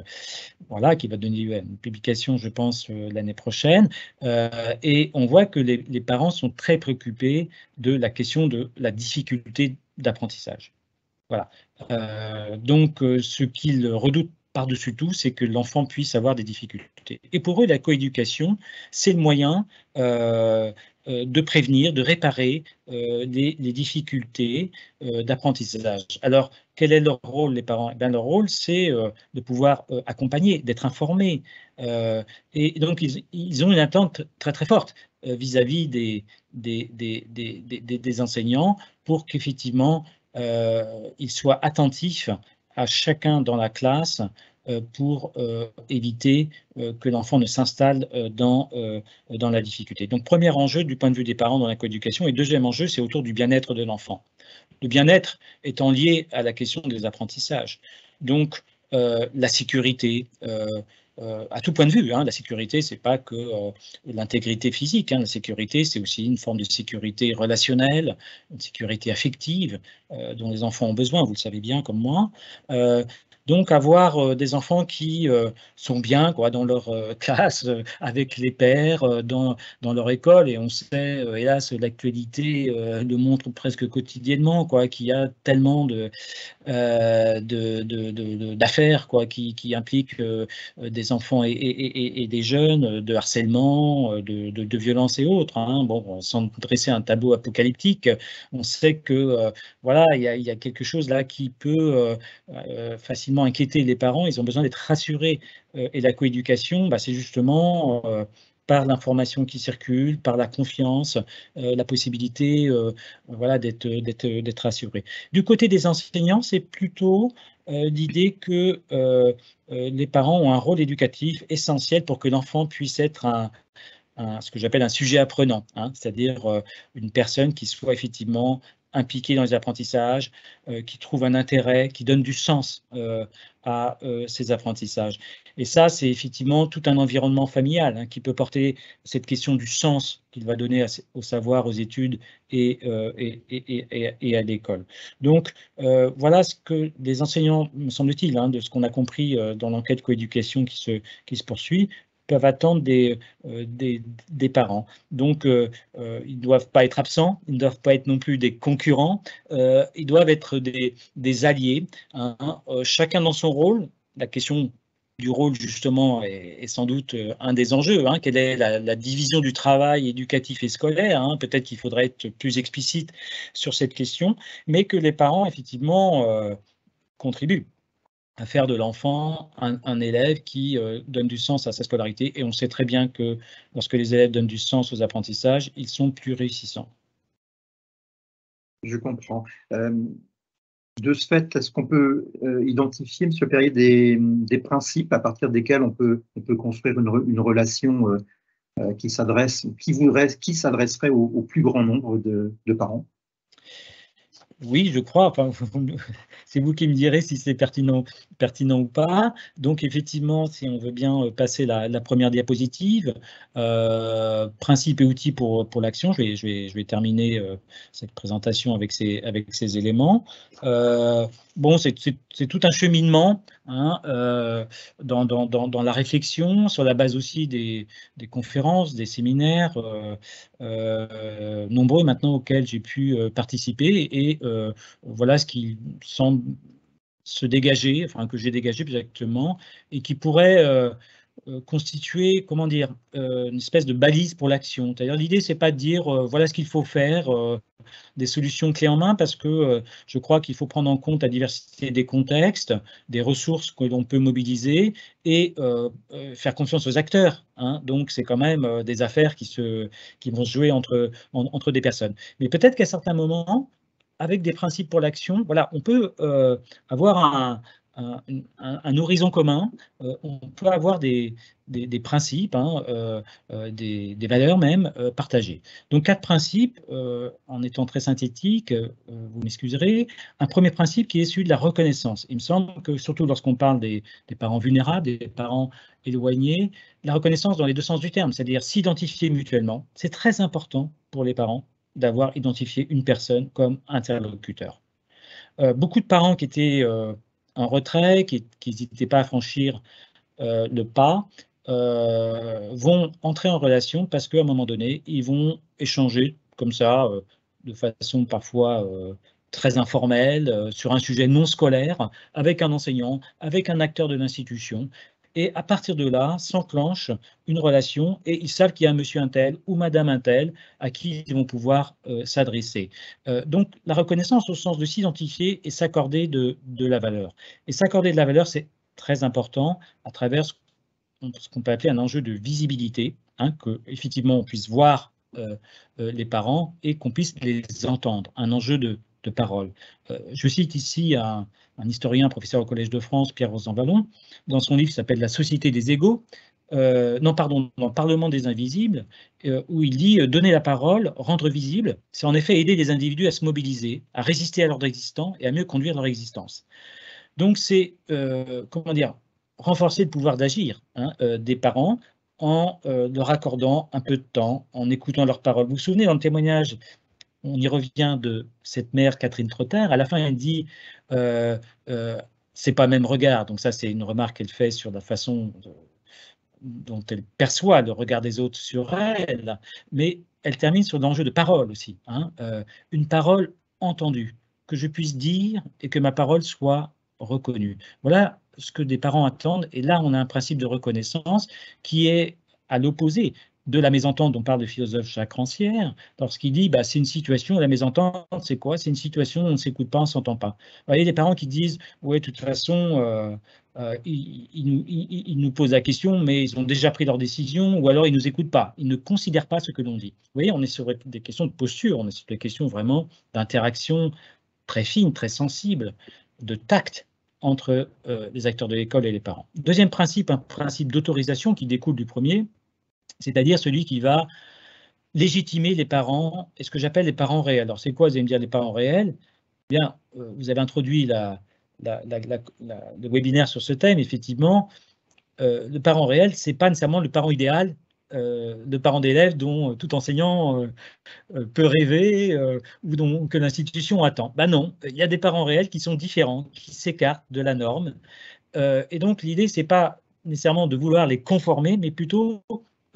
Speaker 4: voilà, qui va donner lieu à une publication, je pense, l'année prochaine. Et on voit que les parents sont très préoccupés de la question de la difficulté d'apprentissage. Voilà. Donc, ce qu'ils redoutent par-dessus tout, c'est que l'enfant puisse avoir des difficultés. Et pour eux, la coéducation, c'est le moyen de prévenir, de réparer les difficultés d'apprentissage. Alors, quel est leur rôle, les parents? Eh bien, leur rôle, c'est de pouvoir accompagner, d'être informés. Et donc, ils ont une attente très, très forte vis-à-vis des enseignants pour qu'effectivement, ils soient attentifs à chacun dans la classe pour éviter que l'enfant ne s'installe dans la difficulté. Donc, premier enjeu du point de vue des parents dans la coéducation, et deuxième enjeu, c'est autour du bien-être de l'enfant. Le bien-être étant lié à la question des apprentissages. Donc, la sécurité, à tout point de vue. Hein. La sécurité, c'est pas que l'intégrité physique. Hein. La sécurité, c'est aussi une forme de sécurité relationnelle, une sécurité affective dont les enfants ont besoin, vous le savez bien comme moi. Donc, avoir des enfants qui sont bien quoi, dans leur classe, avec les pairs, dans leur école, et on sait, hélas, l'actualité le montre presque quotidiennement, quoi, qu'il y a tellement d'affaires quoi, qui impliquent des enfants et des jeunes, de harcèlement, de violence et autres. Hein. Bon, sans dresser un tableau apocalyptique, on sait que voilà, il y a quelque chose là qui peut facilement inquiéter les parents. Ils ont besoin d'être rassurés. Et la coéducation, bah, c'est justement par l'information qui circule, par la confiance, la possibilité voilà, d'être rassuré. Du côté des enseignants, c'est plutôt l'idée que les parents ont un rôle éducatif essentiel pour que l'enfant puisse être ce que j'appelle un sujet apprenant, hein, c'est-à-dire une personne qui soit effectivement impliquée dans les apprentissages, qui trouve un intérêt, qui donne du sens à ces apprentissages. Et ça, c'est effectivement tout un environnement familial hein, qui peut porter cette question du sens qu'il va donner au savoir, aux études et à l'école. Donc, voilà ce que les enseignants, me semble-t-il, hein, de ce qu'on a compris dans l'enquête coéducation qui se poursuit, peuvent attendre des parents. Donc, ils ne doivent pas être absents, ils ne doivent pas être non plus des concurrents, ils doivent être des alliés, hein, chacun dans son rôle. La question du rôle, justement, est sans doute un des enjeux. Hein, quelle est la division du travail éducatif et scolaire, hein, peut-être qu'il faudrait être plus explicite sur cette question, mais que les parents, effectivement, contribuent à faire de l'enfant un élève qui donne du sens à sa scolarité. Et on sait très bien que lorsque les élèves donnent du sens aux apprentissages, ils sont plus réussissants.
Speaker 3: Je comprends. De ce fait, est-ce qu'on peut identifier, M. Perrier, des principes à partir desquels on peut construire une relation qui s'adresserait au plus grand nombre de parents?
Speaker 4: Oui, je crois. Enfin, c'est vous qui me direz si c'est pertinent ou pas. Donc, effectivement, si on veut bien passer la première diapositive, principes et outils pour l'action, je vais terminer cette présentation avec ces éléments. Bon, c'est tout un cheminement hein, dans la réflexion, sur la base aussi des conférences, des séminaires nombreux maintenant auxquels j'ai pu participer, et voilà ce qui semble se dégager, enfin que j'ai dégagé plus exactement, et qui pourrait constituer, comment dire, une espèce de balise pour l'action. C'est-à-dire l'idée, c'est pas de dire voilà ce qu'il faut faire, des solutions clés en main, parce que je crois qu'il faut prendre en compte la diversité des contextes, des ressources que l'on peut mobiliser, et faire confiance aux acteurs. Hein. Donc c'est quand même des affaires qui vont se jouer entre des personnes. Mais peut-être qu'à certains moments, avec des principes pour l'action, voilà, on peut avoir un horizon commun, on peut avoir des principes, hein, des valeurs même partagées. Donc 4 principes, en étant très synthétique, vous m'excuserez. Un premier principe qui est celui de la reconnaissance. Il me semble que surtout lorsqu'on parle des parents vulnérables, des parents éloignés, la reconnaissance dans les deux sens du terme, c'est-à-dire s'identifier mutuellement, c'est très important pour les parents d'avoir identifié une personne comme interlocuteur. Beaucoup de parents qui étaient en retrait, qui n'hésitaient pas à franchir le pas, vont entrer en relation parce qu'à un moment donné, ils vont échanger comme ça, de façon parfois très informelle, sur un sujet non scolaire, avec un enseignant, avec un acteur de l'institution. Et à partir de là, s'enclenche une relation, et ils savent qu'il y a un monsieur un tel ou madame un tel à qui ils vont pouvoir s'adresser. Donc la reconnaissance au sens de s'identifier et s'accorder de la valeur. Et s'accorder de la valeur, c'est très important à travers ce qu'on peut appeler un enjeu de visibilité, hein, que effectivement on puisse voir les parents et qu'on puisse les entendre, un enjeu de parole. Je cite ici un historien, professeur au Collège de France, Pierre Rosanvallon, dans son livre qui s'appelle La Société des égaux, dans le Parlement des invisibles, où il dit « Donner la parole, rendre visible, c'est en effet aider les individus à se mobiliser, à résister à l'ordre existant et à mieux conduire leur existence ». Donc c'est, comment dire, renforcer le pouvoir d'agir des parents en leur accordant un peu de temps, en écoutant leurs paroles. Vous vous souvenez, dans le témoignage, on y revient, de cette mère Catherine Trotter, à la fin elle dit c'est pas le même regard. Donc ça, c'est une remarque qu'elle fait sur la façon dont elle perçoit le regard des autres sur elle, mais elle termine sur l'enjeu de parole aussi, une parole entendue, que je puisse dire et que ma parole soit reconnue. Voilà ce que des parents attendent, et là on a un principe de reconnaissance qui est à l'opposé de la mésentente dont parle le philosophe Jacques Rancière, lorsqu'il dit c'est une situation, la mésentente c'est quoi? C'est une situation où on ne s'écoute pas, on ne s'entend pas. Vous voyez, les parents qui disent ouais, de toute façon ils nous posent la question, mais ils ont déjà pris leur décision, ou alors ils ne nous écoutent pas, ils ne considèrent pas ce que l'on dit. Vous voyez, on est sur des questions de posture, on est sur des questions vraiment d'interaction très fine, très sensible, de tact entre les acteurs de l'école et les parents. Deuxième principe, un principe d'autorisation qui découle du premier, c'est-à-dire celui qui va légitimer les parents, et ce que j'appelle les parents réels. Alors c'est quoi, vous allez me dire, les parents réels? Eh bien, vous avez introduit le webinaire sur ce thème. Effectivement, le parent réel, ce n'est pas nécessairement le parent idéal, le parent d'élève dont tout enseignant peut rêver ou que l'institution attend. Non, il y a des parents réels qui sont différents, qui s'écartent de la norme. Et donc, l'idée, ce n'est pas nécessairement de vouloir les conformer, mais plutôt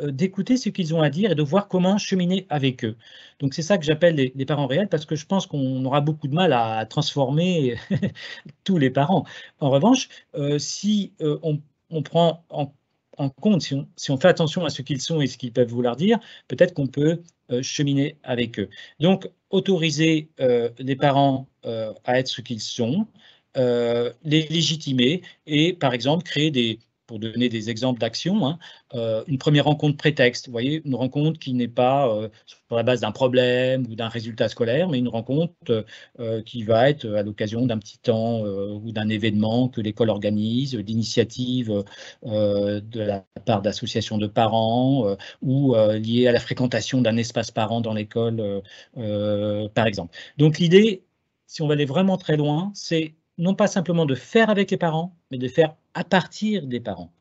Speaker 4: d'écouter ce qu'ils ont à dire et de voir comment cheminer avec eux. Donc c'est ça que j'appelle les parents réels, parce que je pense qu'on aura beaucoup de mal à transformer tous les parents. En revanche, si on prend en compte, si on fait attention à ce qu'ils sont et ce qu'ils peuvent vouloir dire, peut-être qu'on peut cheminer avec eux. Donc autoriser les parents à être ce qu'ils sont, les légitimer et par exemple créer pour donner des exemples d'action, une première rencontre prétexte, vous voyez, une rencontre qui n'est pas sur la base d'un problème ou d'un résultat scolaire, mais une rencontre qui va être à l'occasion d'un petit temps ou d'un événement que l'école organise, d'initiative de la part d'associations de parents ou liées à la fréquentation d'un espace parent dans l'école, par exemple. Donc l'idée, si on va aller vraiment très loin, c'est non pas simplement de faire avec les parents, mais de faire à partir des parents.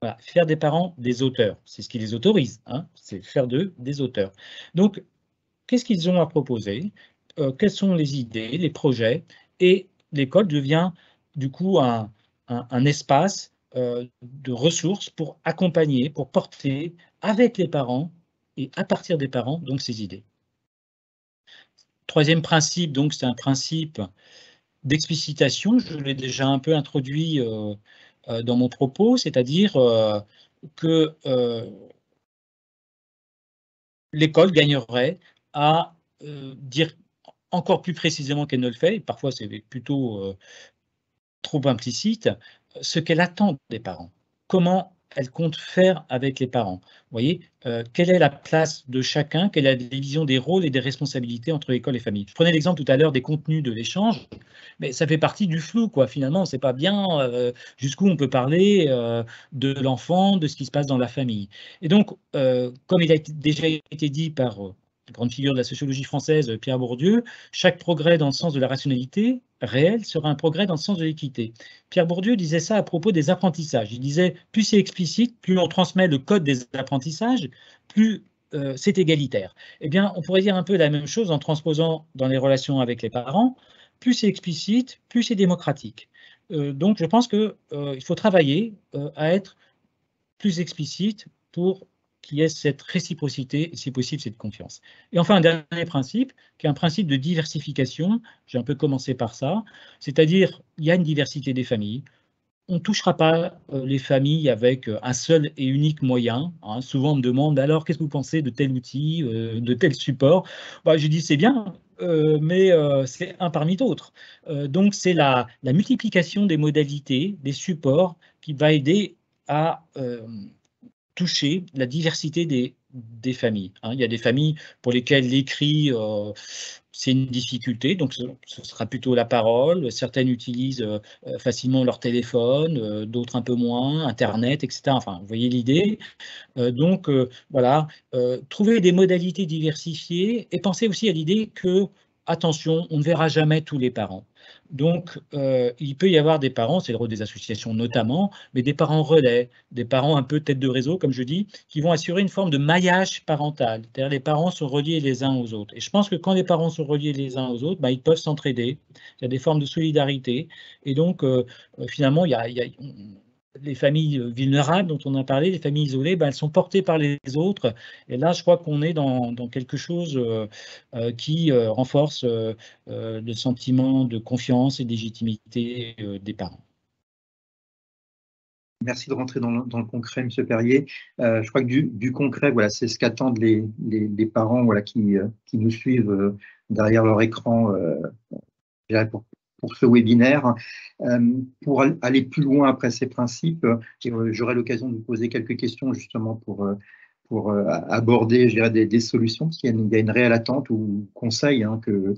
Speaker 4: Voilà, faire des parents des auteurs, c'est ce qui les autorise, c'est faire d'eux des auteurs. Donc, qu'est-ce qu'ils ont à proposer? Quelles sont les idées, les projets? Et l'école devient du coup un espace de ressources pour accompagner, pour porter avec les parents et à partir des parents, donc, ces idées. Troisième principe, donc, c'est un principe d'explicitation, je l'ai déjà un peu introduit dans mon propos, c'est-à-dire que l'école gagnerait à dire encore plus précisément qu'elle ne le fait, et parfois c'est plutôt trop implicite, ce qu'elle attend des parents. Comment elle compte faire avec les parents. Vous voyez, quelle est la place de chacun, quelle est la division des rôles et des responsabilités entre école et famille. Je prenais l'exemple tout à l'heure des contenus de l'échange, mais ça fait partie du flou, quoi. Finalement, on ne sait pas bien jusqu'où on peut parler de l'enfant, de ce qui se passe dans la famille. Et donc, comme il a déjà été dit par la grande figure de la sociologie française, Pierre Bourdieu, chaque progrès dans le sens de la rationalité réelle sera un progrès dans le sens de l'équité. Pierre Bourdieu disait ça à propos des apprentissages. Il disait, plus c'est explicite, plus on transmet le code des apprentissages, plus c'est égalitaire. Eh bien, on pourrait dire un peu la même chose en transposant dans les relations avec les parents. Plus c'est explicite, plus c'est démocratique. Donc, je pense qu'il faut travailler à être plus explicite pour qu'il y ait cette réciprocité et, si possible, cette confiance. Et enfin, un dernier principe, qui est un principe de diversification. J'ai un peu commencé par ça, c'est-à-dire il y a une diversité des familles. On ne touchera pas les familles avec un seul et unique moyen. Souvent, on me demande, alors, qu'est-ce que vous pensez de tel outil, de tel support? Je dis, c'est bien, mais c'est un parmi d'autres. Donc, c'est la multiplication des modalités, des supports, qui va aider à toucher la diversité des familles. Il y a des familles pour lesquelles l'écrit, c'est une difficulté, donc ce sera plutôt la parole. Certaines utilisent facilement leur téléphone, d'autres un peu moins, Internet, etc. Enfin, vous voyez l'idée. Voilà, trouver des modalités diversifiées et penser aussi à l'idée que attention, on ne verra jamais tous les parents. Donc, il peut y avoir des parents, c'est le rôle des associations notamment, mais des parents relais, des parents un peu tête de réseau, comme je dis, qui vont assurer une forme de maillage parental. C'est-à-dire les parents sont reliés les uns aux autres. Et je pense que quand les parents sont reliés les uns aux autres, ils peuvent s'entraider. Il y a des formes de solidarité. Et donc, finalement, il y a les familles vulnérables dont on a parlé, les familles isolées, elles sont portées par les autres. Et là, je crois qu'on est dans quelque chose qui renforce le sentiment de confiance et de légitimité des parents.
Speaker 3: Merci de rentrer dans le concret, M. Perrier. Je crois que du concret, voilà, c'est ce qu'attendent les parents, voilà, qui nous suivent derrière leur écran pour ce webinaire. Pour aller plus loin après ces principes, j'aurai l'occasion de vous poser quelques questions justement pour aborder, je dirais, des solutions, parce qu'il y a une réelle attente ou conseil que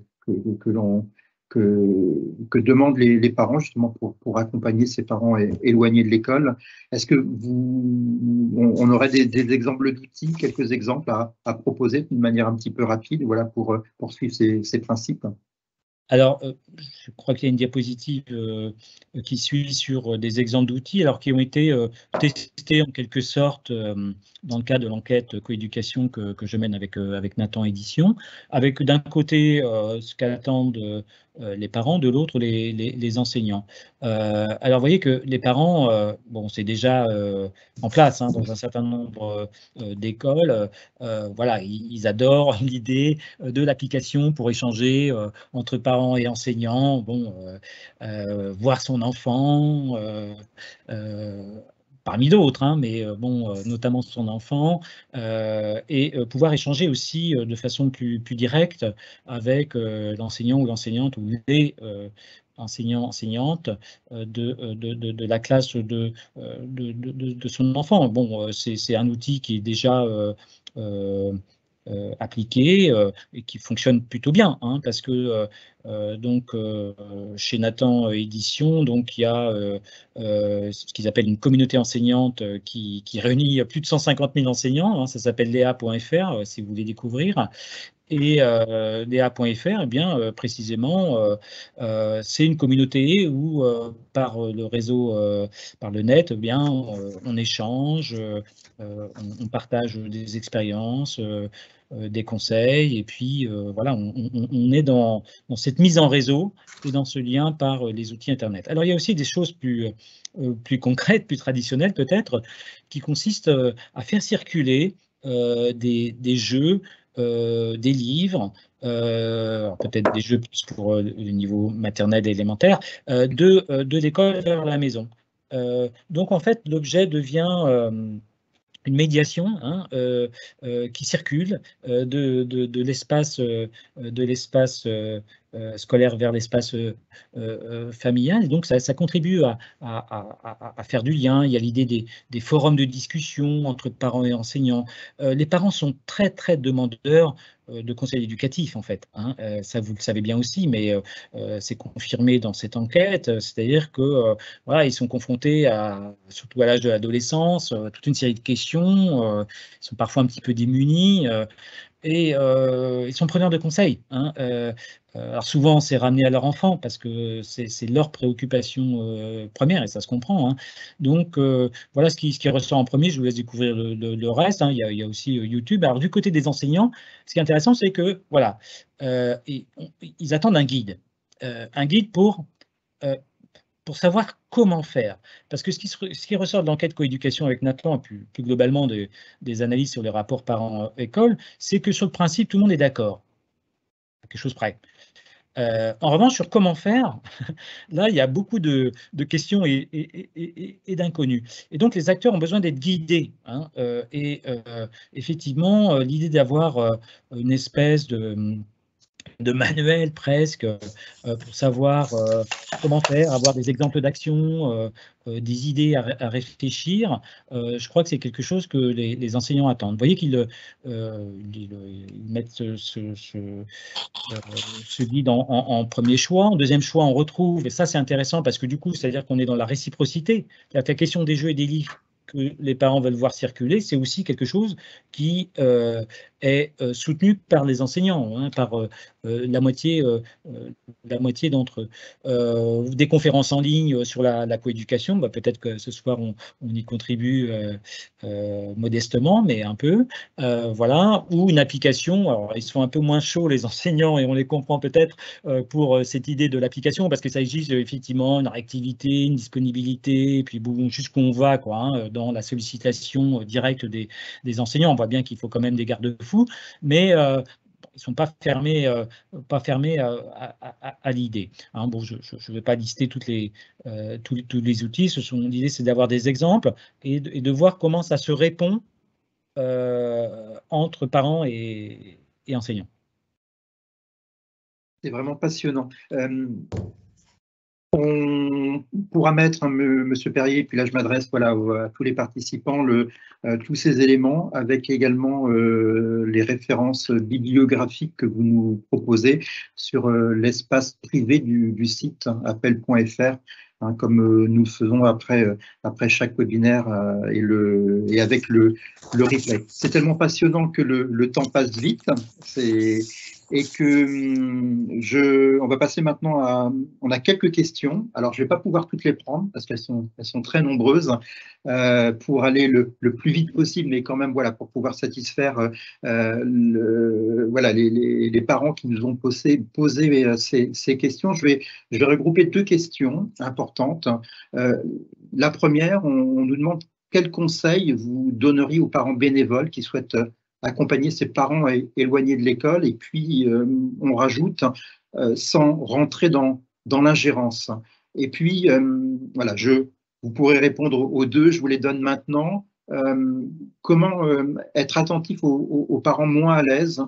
Speaker 3: demandent les parents justement pour accompagner ces parents éloignés de l'école. Est-ce que on aurait des exemples d'outils, quelques exemples à proposer d'une manière un petit peu rapide, voilà, pour suivre ces principes?
Speaker 4: Alors, je crois qu'il y a une diapositive qui suit sur des exemples d'outils, alors qui ont été testés en quelque sorte dans le cadre de l'enquête coéducation que je mène avec Nathan Édition, avec d'un côté ce qu'attendent les parents, de l'autre les enseignants. Alors, vous voyez que les parents, bon, c'est déjà en place dans un certain nombre d'écoles. Voilà, ils adorent l'idée de l'application pour échanger entre parents et enseignants, bon, voir son enfant, parmi d'autres, mais bon, notamment son enfant, et pouvoir échanger aussi de façon plus directe avec l'enseignant ou l'enseignante ou les enseignants, enseignantes de la classe de son enfant. Bon, c'est un outil qui est déjà appliqué et qui fonctionne plutôt bien, parce que donc chez Nathan Édition, donc il y a ce qu'ils appellent une communauté enseignante qui réunit plus de 150 000 enseignants, ça s'appelle lea.fr si vous voulez découvrir. Et lea.fr, eh bien, précisément, c'est une communauté où, par le réseau, par le net, eh bien, on échange, on partage des expériences, des conseils, et puis voilà, on est dans cette mise en réseau et dans ce lien par les outils Internet. Alors, il y a aussi des choses plus concrètes, plus traditionnelles peut-être, qui consistent à faire circuler des jeux, des livres, peut-être des jeux plus pour le niveau maternel et élémentaire, de l'école vers la maison. Donc en fait, l'objet devient une médiation qui circule de l'espace scolaire vers l'espace familial. Et donc, ça contribue à faire du lien. Il y a l'idée des forums de discussion entre parents et enseignants. Les parents sont très, très demandeurs de conseils éducatifs, en fait. Ça, vous le savez bien aussi, mais c'est confirmé dans cette enquête. C'est-à-dire que voilà, ils sont confrontés surtout à l'âge de l'adolescence, toute une série de questions. Ils sont parfois un petit peu démunis. Et ils sont preneurs de conseils. Alors souvent, c'est ramené à leur enfant parce que c'est leur préoccupation première et ça se comprend. Donc voilà ce qui ressort en premier. Je vous laisse découvrir le reste. Il y a aussi YouTube. Alors du côté des enseignants, ce qui est intéressant, c'est que voilà, ils attendent un guide pour savoir comment faire. Parce que ce qui ressort de l'enquête coéducation avec Nathan, et plus globalement des analyses sur les rapports parents-école, c'est que sur le principe, tout le monde est d'accord. Quelque chose près. En revanche, sur comment faire, là, il y a beaucoup de questions et d'inconnus. Et donc, les acteurs ont besoin d'être guidés. Et effectivement, l'idée d'avoir une espèce de manuel presque pour savoir comment faire, avoir des exemples d'action, des idées à réfléchir. Je crois que c'est quelque chose que les enseignants attendent. Vous voyez qu'ils mettent ce guide en premier choix. En deuxième choix, on retrouve, et ça c'est intéressant parce que du coup, c'est-à-dire qu'on est dans la réciprocité. La question des jeux et des livres que les parents veulent voir circuler, c'est aussi quelque chose qui est soutenu par les enseignants, hein, par la moitié d'entre eux. Des conférences en ligne sur la coéducation, bah, peut-être que ce soir on y contribue modestement, mais un peu. Voilà, ou une application, alors ils sont un peu moins chauds les enseignants et on les comprend peut-être pour cette idée de l'application, parce que ça exige effectivement une réactivité, une disponibilité, et puis bon, jusqu'où on va quoi, hein, dans la sollicitation directe des enseignants. On voit bien qu'il faut quand même des garde-fous, mais ils ne sont pas fermés, à l'idée. Hein. Bon, je ne vais pas lister tous les outils. L'idée, c'est d'avoir des exemples et de voir comment ça se répond entre parents et enseignants.
Speaker 3: C'est vraiment passionnant. On pourra mettre, hein, Monsieur Perrier, puis là je m'adresse voilà, à tous les participants, tous ces éléments, avec également les références bibliographiques que vous nous proposez sur l'espace privé du site appel.fr, hein, comme nous le faisons après chaque webinaire et avec le replay. C'est tellement passionnant que le temps passe vite. Et que on va passer maintenant on a quelques questions. Alors, je ne vais pas pouvoir toutes les prendre parce qu'elles sont très nombreuses pour aller le plus vite possible, mais quand même, voilà, pour pouvoir satisfaire voilà, les parents qui nous ont posé ces questions. Je vais regrouper deux questions importantes. La première, on nous demande quels conseils vous donneriez aux parents bénévoles qui souhaitent accompagner ses parents éloignés de l'école, et puis on rajoute sans rentrer dans l'ingérence. Et puis voilà, vous pourrez répondre aux deux, je vous les donne maintenant. Comment être attentif aux parents moins à l'aise.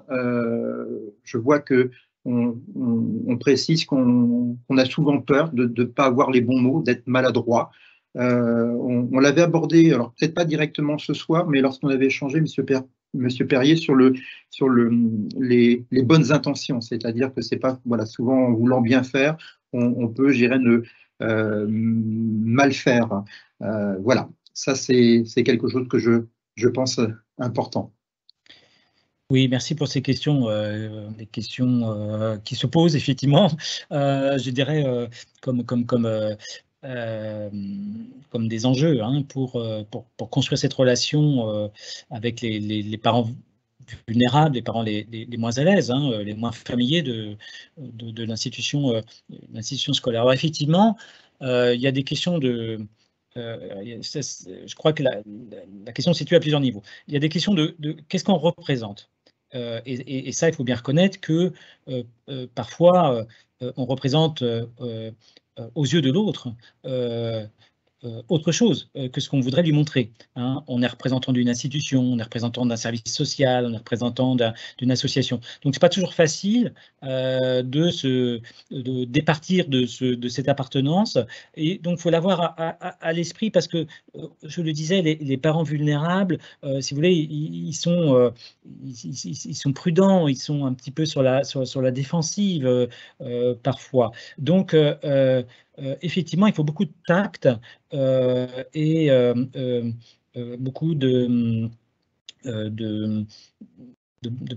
Speaker 3: Je vois que on précise qu'on a souvent peur de ne pas avoir les bons mots, d'être maladroit. On l'avait abordé, alors peut-être pas directement ce soir, mais lorsqu'on avait échangé, Monsieur Perrier, sur les bonnes intentions, c'est-à-dire que c'est pas, voilà, souvent en voulant bien faire, on peut, je dirais, mal faire. Voilà, ça c'est quelque chose que je pense important.
Speaker 4: Oui, merci pour ces questions, des questions qui se posent effectivement. Je dirais comme des enjeux, hein, pour construire cette relation avec les parents vulnérables, les parents les moins à l'aise, hein, les moins familiers de l'institution scolaire. Alors effectivement, il y a des questions de... je crois que la question se situe à plusieurs niveaux. Il y a des questions de qu'est-ce qu'on représente. Et ça, il faut bien reconnaître que parfois, on représente aux yeux de l'autre autre chose que ce qu'on voudrait lui montrer. Hein. On est représentant d'une institution, on est représentant d'un service social, on est représentant d'une association. Donc, ce n'est pas toujours facile de départir de cette appartenance. Et donc, il faut l'avoir à l'esprit parce que, je le disais, les parents vulnérables, si vous voulez, ils sont prudents, ils sont un petit peu sur la défensive parfois. Donc, effectivement, il faut beaucoup de tact et beaucoup de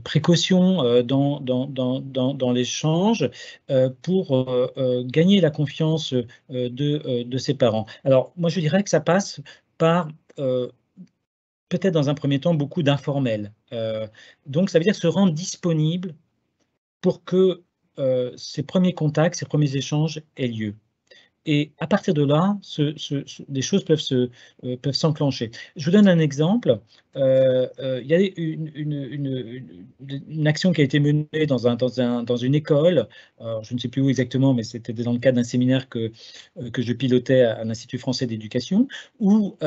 Speaker 4: précautions dans l'échange pour gagner la confiance de ses parents. Alors, moi, je dirais que ça passe par peut-être dans un premier temps beaucoup d'informel. Donc, ça veut dire se rendre disponible pour que ces premiers contacts, ces premiers échanges aient lieu. Et à partir de là, des choses peuvent s'enclencher. Je vous donne un exemple. Il y a une action qui a été menée dans une école. Alors, je ne sais plus où exactement, mais c'était dans le cadre d'un séminaire que je pilotais à l'Institut français d'éducation, où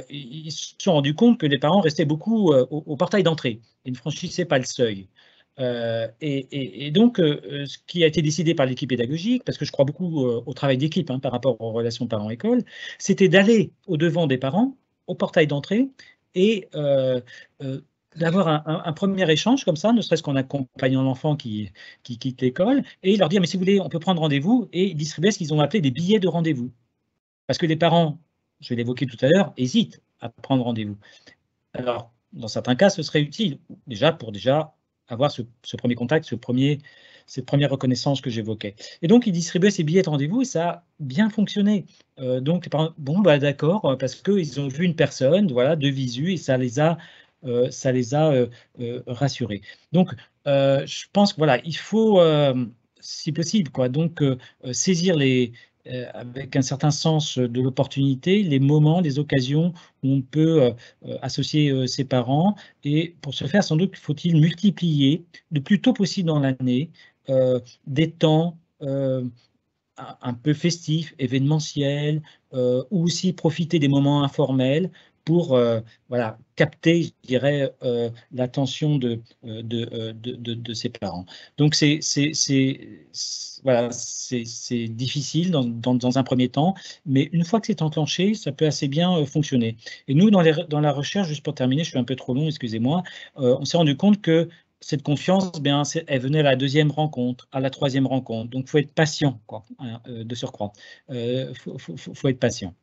Speaker 4: ils se sont rendus compte que les parents restaient beaucoup au portail d'entrée et ne franchissaient pas le seuil. Et donc, ce qui a été décidé par l'équipe pédagogique, parce que je crois beaucoup au travail d'équipe par rapport aux relations parents-école, c'était d'aller au-devant des parents, au portail d'entrée, et d'avoir un premier échange comme ça, ne serait-ce qu'en accompagnant l'enfant qui quitte l'école, et leur dire, mais si vous voulez, on peut prendre rendez-vous, et distribuer ce qu'ils ont appelé des billets de rendez-vous. Parce que les parents, je vais l'évoquer tout à l'heure, hésitent à prendre rendez-vous. Alors, dans certains cas, ce serait utile, pour avoir ce premier contact, cette première reconnaissance que j'évoquais. Et donc, il distribuait ces billets de rendez-vous et ça a bien fonctionné. Donc, les parents, bon, bah, d'accord, parce qu'ils ont vu une personne, voilà, de visu, et ça les a rassurés. Donc, je pense que voilà, il faut, si possible, quoi, donc saisir avec un certain sens de l'opportunité, les moments, les occasions où on peut associer ses parents. Et pour ce faire, sans doute, faut-il multiplier le plus tôt possible dans l'année des temps un peu festifs, événementiels, ou aussi profiter des moments informels pour voilà, capter, je dirais, l'attention de ses parents. Donc, voilà, c'est difficile dans un premier temps, mais une fois que c'est enclenché, ça peut assez bien fonctionner. Et nous, dans la recherche, juste pour terminer, je suis un peu trop long, excusez-moi, on s'est rendu compte que cette confiance, bien, elle venait à la deuxième rencontre, à la troisième rencontre. Donc, il faut être patient, quoi, hein, de surcroît. Faut être patient.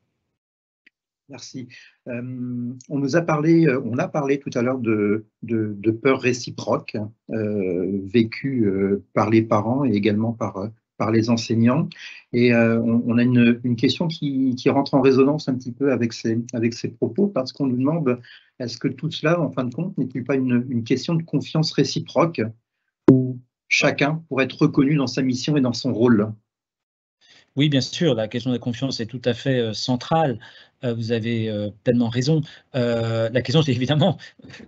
Speaker 3: Merci. On a parlé tout à l'heure de peurs réciproques vécues par les parents et également par les enseignants. Et on a une question qui rentre en résonance un petit peu avec ces propos, parce qu'on nous demande, est-ce que tout cela, en fin de compte, n'est-il pas une question de confiance réciproque où chacun pourrait être reconnu dans sa mission et dans son rôle?
Speaker 4: Oui, bien sûr, la question de la confiance est tout à fait centrale. Vous avez pleinement raison. La question, c'est évidemment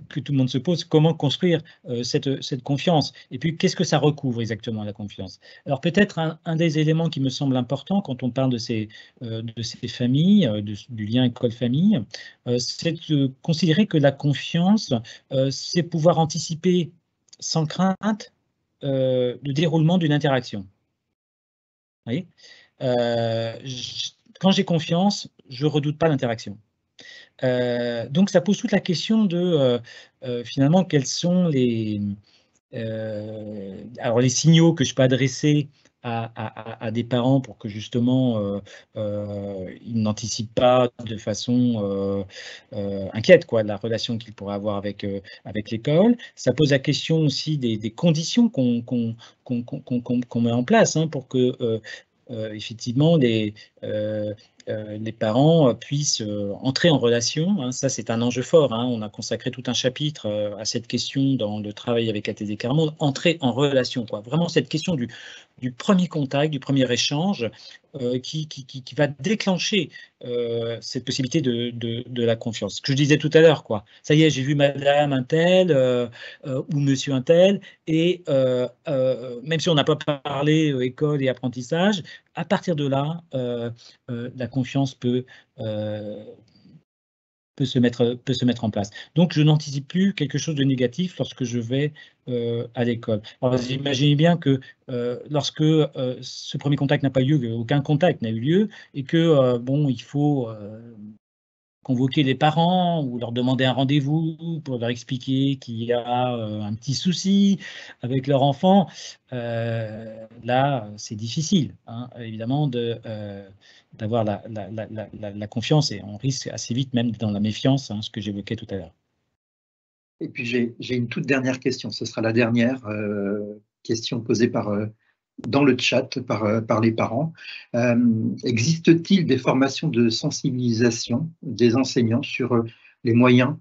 Speaker 4: que tout le monde se pose, comment construire cette confiance? Et puis, qu'est-ce que ça recouvre exactement, la confiance? Alors, peut-être un des éléments qui me semble important quand on parle de ces familles, du lien école-famille, c'est de considérer que la confiance, c'est pouvoir anticiper sans crainte le déroulement d'une interaction. Vous voyez? Quand j'ai confiance, je ne redoute pas l'interaction. Donc ça pose toute la question de, finalement, quels sont les signaux que je peux adresser à des parents pour que justement, ils n'anticipent pas de façon inquiète, quoi, de la relation qu'ils pourraient avoir avec l'école. Ça pose la question aussi des conditions qu'on met en place, hein, pour que effectivement les parents puissent entrer en relation, hein. Ça, c'est un enjeu fort, hein. On a consacré tout un chapitre à cette question dans le travail avec ATD Quart-Monde, entrer en relation, quoi. Vraiment cette question du premier contact, du premier échange qui va déclencher cette possibilité de la confiance. Ce que je disais tout à l'heure, quoi. Ça y est, j'ai vu madame un tel ou monsieur un tel, et même si on n'a pas parlé école et apprentissage, à partir de là, la confiance peut se mettre en place. Donc, je n'anticipe plus quelque chose de négatif lorsque je vais à l'école. Alors, vous imaginez bien que lorsque ce premier contact n'a pas eu lieu, aucun contact n'a eu lieu, et que, bon, il faut convoquer les parents ou leur demander un rendez-vous pour leur expliquer qu'il y a un petit souci avec leur enfant, là, c'est difficile, hein, évidemment, d'avoir la confiance, et on risque assez vite même dans la méfiance, hein, ce que j'évoquais tout à l'heure.
Speaker 3: Et puis j'ai une toute dernière question, ce sera la dernière question posée dans le chat par les parents. Existe-t-il des formations de sensibilisation des enseignants sur les moyens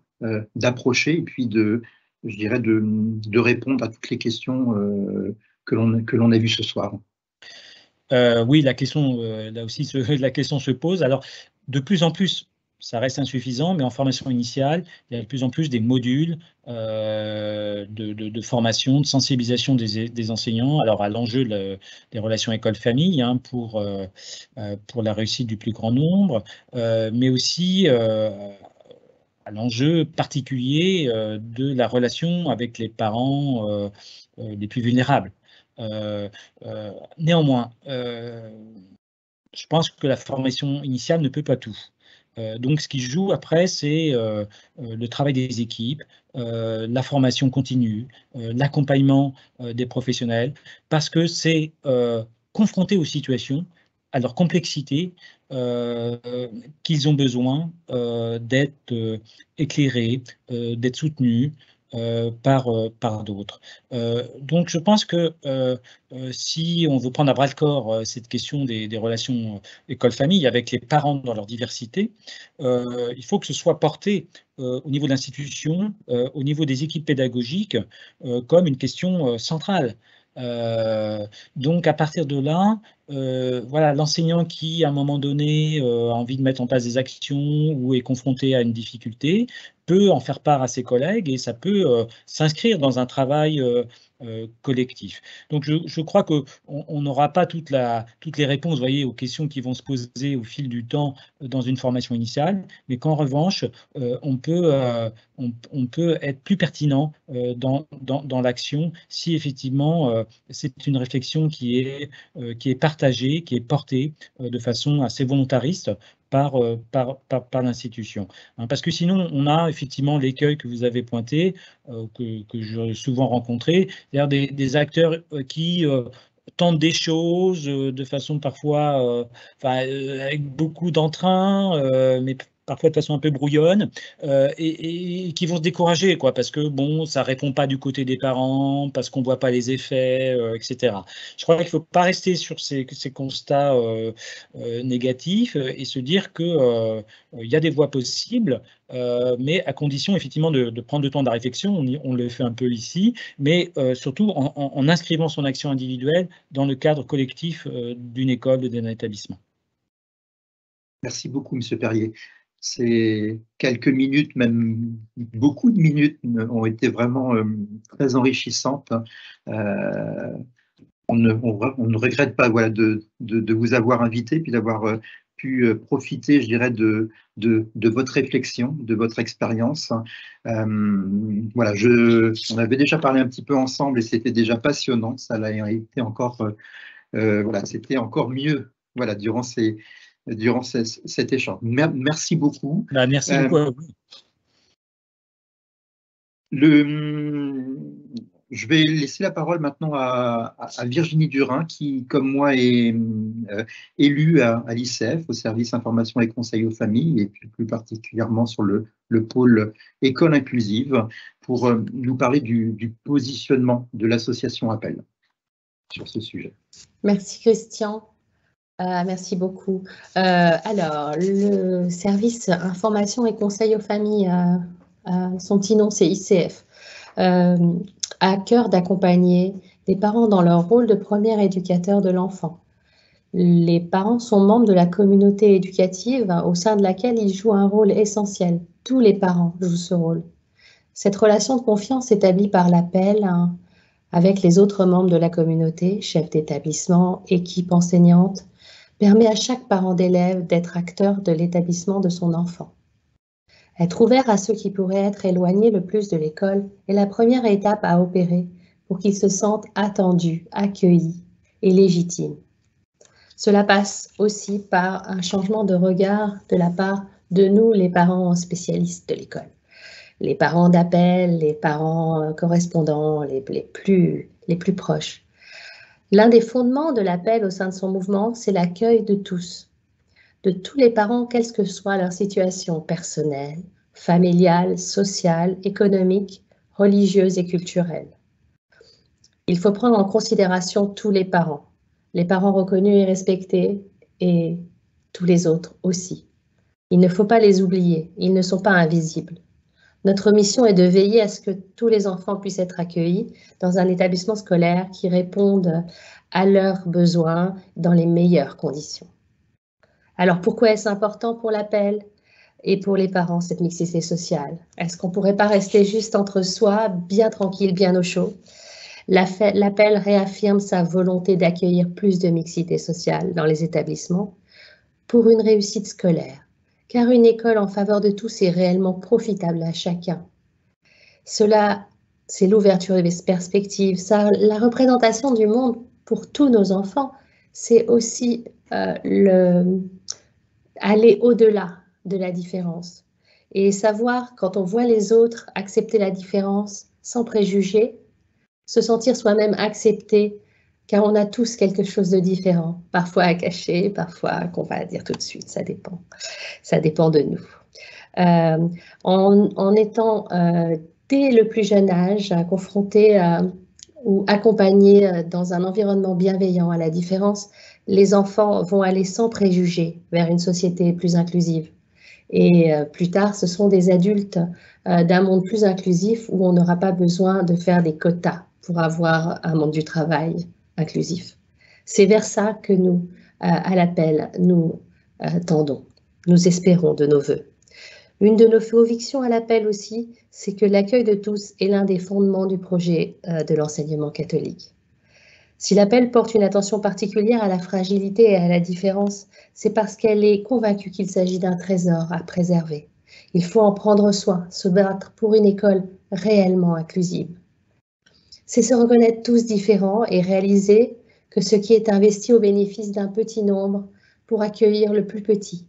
Speaker 3: d'approcher et puis je dirais de répondre à toutes les questions que l'on a vues ce soir?
Speaker 4: Oui, la question, là aussi, la question se pose. Alors, de plus en plus, ça reste insuffisant, mais en formation initiale, il y a de plus en plus des modules de formation, de sensibilisation des enseignants. Alors, à l'enjeu des relations école-famille, hein, pour la réussite du plus grand nombre, mais aussi à l'enjeu particulier de la relation avec les parents les plus vulnérables. Néanmoins, je pense que la formation initiale ne peut pas tout. Donc, ce qui joue après, c'est le travail des équipes, la formation continue, l'accompagnement des professionnels, parce que c'est confronté aux situations à leur complexité, qu'ils ont besoin d'être éclairés, d'être soutenus par d'autres. Donc je pense que si on veut prendre à bras-le-corps cette question des relations école-famille avec les parents dans leur diversité, il faut que ce soit porté au niveau de l'institution, au niveau des équipes pédagogiques, comme une question centrale. Donc à partir de là, voilà, l'enseignant qui, à un moment donné, a envie de mettre en place des actions ou est confronté à une difficulté, peut en faire part à ses collègues et ça peut s'inscrire dans un travail collectif. Donc je crois qu'on n'aura pas toutes les réponses, vous voyez, aux questions qui vont se poser au fil du temps dans une formation initiale, mais qu'en revanche, on peut être plus pertinent dans l'action si effectivement c'est une réflexion qui est partagée, qui est portée de façon assez volontariste par l'institution. Parce que sinon, on a effectivement l'écueil que vous avez pointé, que j'ai souvent rencontré, c'est-à-dire des acteurs qui tentent des choses de façon parfois avec beaucoup d'entrain, mais parfois de façon un peu brouillonne, et qui vont se décourager, quoi, parce que bon, ça répond pas du côté des parents, parce qu'on voit pas les effets, etc. Je crois qu'il faut pas rester sur ces constats négatifs et se dire que il y a des voies possibles, mais à condition effectivement de prendre le temps de la réflexion. On le fait un peu ici, mais surtout en inscrivant son action individuelle dans le cadre collectif d'une école ou d'un établissement.
Speaker 3: Merci beaucoup, M. Perrier. Ces quelques minutes, même beaucoup de minutes, ont été vraiment très enrichissantes. On ne regrette pas, voilà, de vous avoir invité, puis d'avoir pu profiter, je dirais, de votre réflexion, de votre expérience. Voilà, on avait déjà parlé un petit peu ensemble et c'était déjà passionnant. Ça a été encore, voilà, c'était encore mieux, voilà, durant cet échange. Merci beaucoup.
Speaker 4: Merci beaucoup à vous.
Speaker 3: Je vais laisser la parole maintenant à Virginie Durin, qui, comme moi, est élue à l'ICF, au service information et conseil aux familles, et plus particulièrement sur le pôle école inclusive, pour nous parler du positionnement de l'association Appel sur ce sujet.
Speaker 7: Merci Christian. Merci beaucoup. Alors, le service information et conseil aux familles, son petit nom c'est ICF, a à cœur d'accompagner les parents dans leur rôle de premier éducateur de l'enfant. Les parents sont membres de la communauté éducative au sein de laquelle ils jouent un rôle essentiel. Tous les parents jouent ce rôle. Cette relation de confiance établie par l'appel avec les autres membres de la communauté, chefs d'établissement, équipe enseignante, permet à chaque parent d'élève d'être acteur de l'établissement de son enfant. Être ouvert à ceux qui pourraient être éloignés le plus de l'école est la première étape à opérer pour qu'ils se sentent attendus, accueillis et légitimes. Cela passe aussi par un changement de regard de la part de nous, les parents spécialistes de l'école. Les parents d'appel, les parents correspondants, les plus proches. L'un des fondements de l'appel au sein de son mouvement, c'est l'accueil de tous les parents, quelle que soit leur situation personnelle, familiale, sociale, économique, religieuse et culturelle. Il faut prendre en considération tous les parents reconnus et respectés et tous les autres aussi. Il ne faut pas les oublier, ils ne sont pas invisibles. Notre mission est de veiller à ce que tous les enfants puissent être accueillis dans un établissement scolaire qui réponde à leurs besoins dans les meilleures conditions. Alors pourquoi est-ce important pour l'appel et pour les parents, cette mixité sociale? Est-ce qu'on ne pourrait pas rester juste entre soi, bien tranquille, bien au chaud? L'appel réaffirme sa volonté d'accueillir plus de mixité sociale dans les établissements pour une réussite scolaire, car une école en faveur de tous est réellement profitable à chacun. Cela, c'est l'ouverture des perspectives, la représentation du monde pour tous nos enfants, c'est aussi aller au-delà de la différence et savoir, quand on voit les autres, accepter la différence sans préjugés, se sentir soi-même accepté car on a tous quelque chose de différent, parfois à cacher, parfois qu'on va dire tout de suite, ça dépend de nous. En étant dès le plus jeune âge confrontés ou accompagnés dans un environnement bienveillant à la différence, les enfants vont aller sans préjugés vers une société plus inclusive. Et plus tard, ce seront des adultes d'un monde plus inclusif où on n'aura pas besoin de faire des quotas pour avoir un monde du travail inclusif. C'est vers ça que nous, à l'appel, nous tendons. Nous espérons de nos vœux. Une de nos convictions à l'appel aussi, c'est que l'accueil de tous est l'un des fondements du projet de l'enseignement catholique. Si l'appel porte une attention particulière à la fragilité et à la différence, c'est parce qu'elle est convaincue qu'il s'agit d'un trésor à préserver. Il faut en prendre soin, se battre pour une école réellement inclusive. C'est se reconnaître tous différents et réaliser que ce qui est investi au bénéfice d'un petit nombre pour accueillir le plus petit,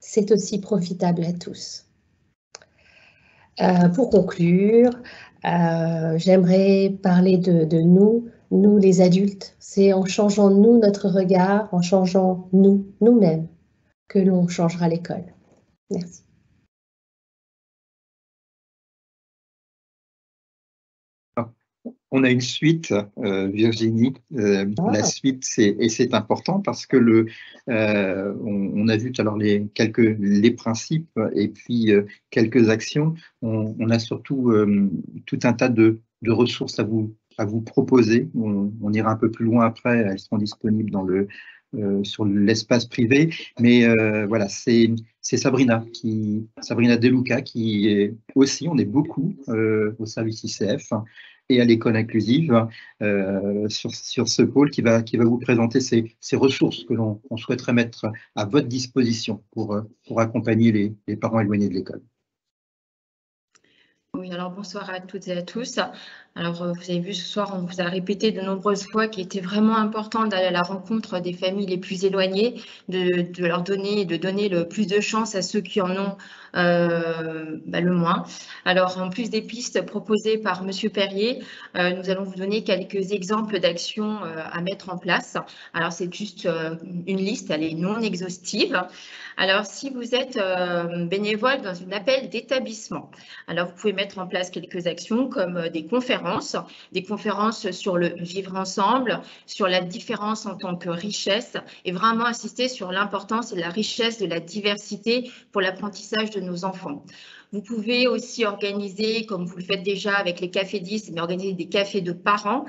Speaker 7: c'est aussi profitable à tous. Pour conclure, j'aimerais parler de nous les adultes. C'est en changeant nous notre regard, en changeant nous-mêmes, que l'on changera l'école. Merci.
Speaker 3: On a une suite, Virginie. La suite, c'est important parce que on a vu tout à l'heure les principes et puis quelques actions. On a surtout tout un tas de ressources à vous proposer. On ira un peu plus loin après. Elles seront disponibles sur l'espace privé. Mais voilà, c'est Sabrina Deluca qui est aussi, on est beaucoup au service ICF et à l'école inclusive sur ce pôle qui va vous présenter ces ressources que l'on souhaiterait mettre à votre disposition pour accompagner les parents éloignés de l'école.
Speaker 8: Oui, alors bonsoir à toutes et à tous. Alors, vous avez vu ce soir, on vous a répété de nombreuses fois qu'il était vraiment important d'aller à la rencontre des familles les plus éloignées, de leur donner le plus de chance à ceux qui en ont le moins. Alors, en plus des pistes proposées par Monsieur Perrier, nous allons vous donner quelques exemples d'actions à mettre en place. Alors, c'est juste une liste, elle est non exhaustive. Alors, si vous êtes bénévole dans un appel d'établissement, alors vous pouvez mettre en place quelques actions comme des conférences sur le vivre ensemble, sur la différence en tant que richesse et vraiment insister sur l'importance et la richesse de la diversité pour l'apprentissage de nos enfants. Vous pouvez aussi organiser, comme vous le faites déjà avec les cafés 10, mais organiser des cafés de parents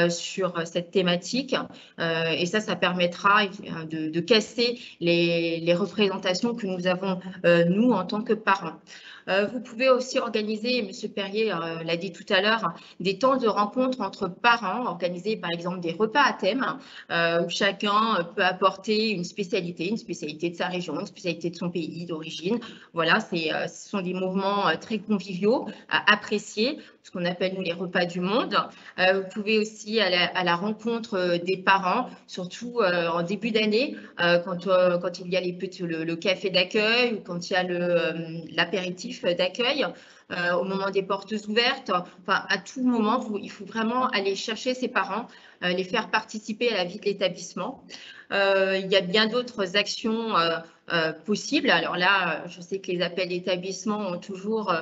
Speaker 8: sur cette thématique. Et ça permettra de casser les représentations que nous avons, nous, en tant que parents. Vous pouvez aussi organiser, M. Perrier l'a dit tout à l'heure, des temps de rencontre entre parents, organiser par exemple des repas à thème où chacun peut apporter une spécialité de sa région, une spécialité de son pays d'origine. Voilà, ce sont des mouvements très conviviaux à apprécier, ce qu'on appelle nous les repas du monde. Vous pouvez aussi aller à la rencontre des parents, surtout en début d'année, quand il y a le café d'accueil ou quand il y a l'apéritif d'accueil, au moment des portes ouvertes, enfin à tout moment, il faut vraiment aller chercher ces parents, les faire participer à la vie de l'établissement. Il y a bien d'autres actions possibles. Alors là, je sais que les appels d'établissement ont toujours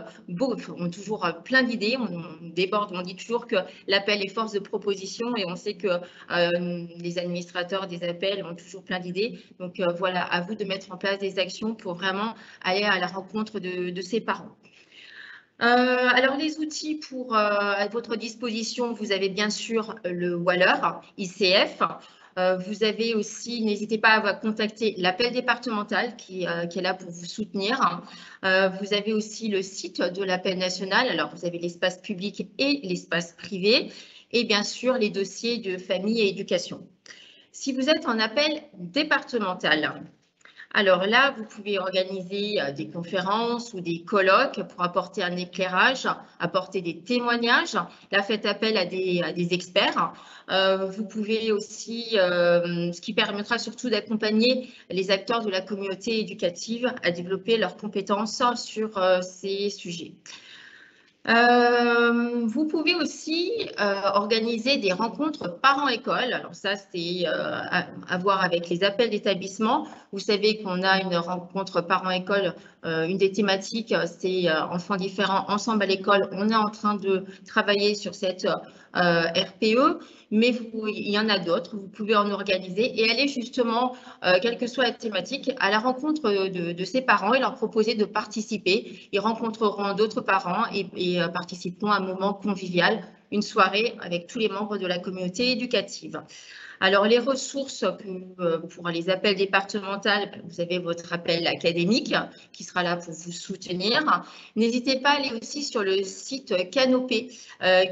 Speaker 8: plein d'idées. On déborde, on dit toujours que l'appel est force de proposition et on sait que les administrateurs des appels ont toujours plein d'idées. Donc voilà, à vous de mettre en place des actions pour vraiment aller à la rencontre de ces parents. Alors, les outils à votre disposition, vous avez bien sûr le Waller, ICF. Vous avez aussi, n'hésitez pas à contacter l'appel départemental qui est là pour vous soutenir. Vous avez aussi le site de l'appel national. Alors, vous avez l'espace public et l'espace privé. Et bien sûr, les dossiers de famille et éducation. Si vous êtes en appel départemental, alors là, vous pouvez organiser des conférences ou des colloques pour apporter un éclairage, apporter des témoignages. Là, faites appel à des experts. Vous pouvez aussi, ce qui permettra surtout d'accompagner les acteurs de la communauté éducative à développer leurs compétences sur ces sujets. Vous pouvez aussi organiser des rencontres parents-école. Alors ça, c'est à voir avec les appels d'établissement. Vous savez qu'on a une rencontre parents-école. Une des thématiques, c'est enfants différents ensemble à l'école. On est en train de travailler sur cette RPE, mais il y en a d'autres. Vous pouvez en organiser et aller justement, quelle que soit la thématique, à la rencontre de ces parents et leur proposer de participer. Ils rencontreront d'autres parents et participeront à un moment convivial, une soirée avec tous les membres de la communauté éducative. Alors, les ressources pour les appels départementaux, vous avez votre appel académique qui sera là pour vous soutenir. N'hésitez pas à aller aussi sur le site Canopé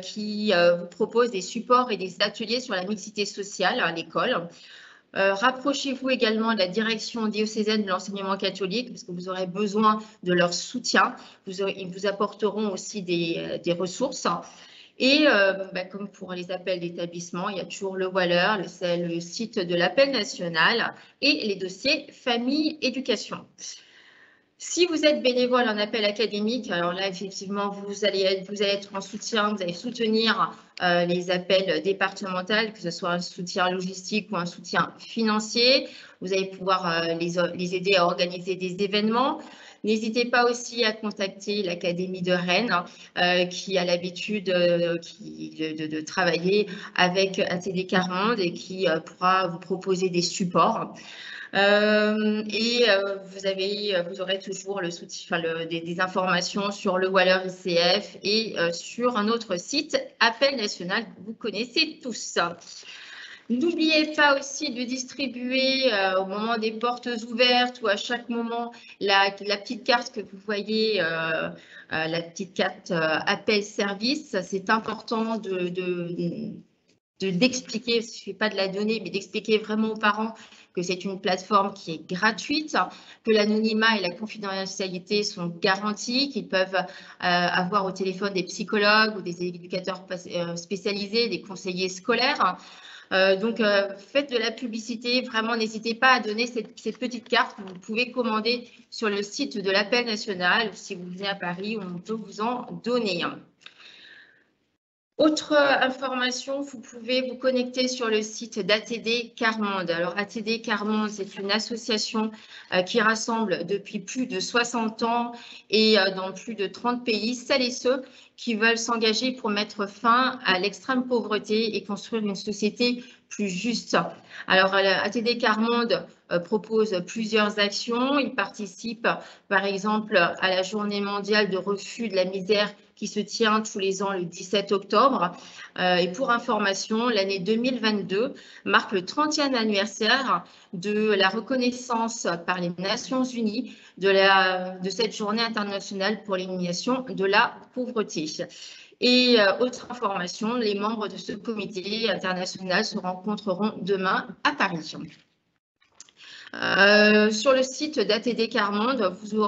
Speaker 8: qui vous propose des supports et des ateliers sur la mixité sociale à l'école. Rapprochez-vous également de la direction diocésaine de l'enseignement catholique parce que vous aurez besoin de leur soutien. Ils vous apporteront aussi des ressources. Et comme pour les appels d'établissement, il y a toujours le Waller, c'est le site de l'appel national et les dossiers famille, éducation. Si vous êtes bénévole en appel académique, alors là, effectivement, vous allez être en soutien, vous allez soutenir les appels départementaux, que ce soit un soutien logistique ou un soutien financier. Vous allez pouvoir les aider à organiser des événements. N'hésitez pas aussi à contacter l'Académie de Rennes qui a l'habitude de travailler avec ATD Carmonde et qui pourra vous proposer des supports. Vous aurez toujours le soutien, des informations sur le Waller ICF et sur un autre site, Appel National, que vous connaissez tous. N'oubliez pas aussi de distribuer au moment des portes ouvertes ou à chaque moment la petite carte que vous voyez, la petite carte appel service. C'est important d'expliquer, il ne suffit pas de la donner, mais d'expliquer vraiment aux parents que c'est une plateforme qui est gratuite, que l'anonymat et la confidentialité sont garantis, qu'ils peuvent avoir au téléphone des psychologues ou des éducateurs spécialisés, des conseillers scolaires. Donc, faites de la publicité. Vraiment, n'hésitez pas à donner cette petite carte que vous pouvez commander sur le site de l'Appel National. Si vous venez à Paris, on peut vous en donner. Autre information, vous pouvez vous connecter sur le site d'ATD Carmonde. Alors, ATD Carmonde, c'est une association qui rassemble depuis plus de 60 ans et dans plus de 30 pays, celles et ceux qui veulent s'engager pour mettre fin à l'extrême pauvreté et construire une société plus juste. Alors, ATD Carmonde propose plusieurs actions. Il participe, par exemple, à la Journée mondiale de refus de la misère qui se tient tous les ans le 17 octobre. Et pour information, l'année 2022 marque le 30e anniversaire de la reconnaissance par les Nations Unies de cette journée internationale pour l'élimination de la pauvreté. Et autre information, les membres de ce comité international se rencontreront demain à Paris. Sur le site d'ATD Carmonde, vous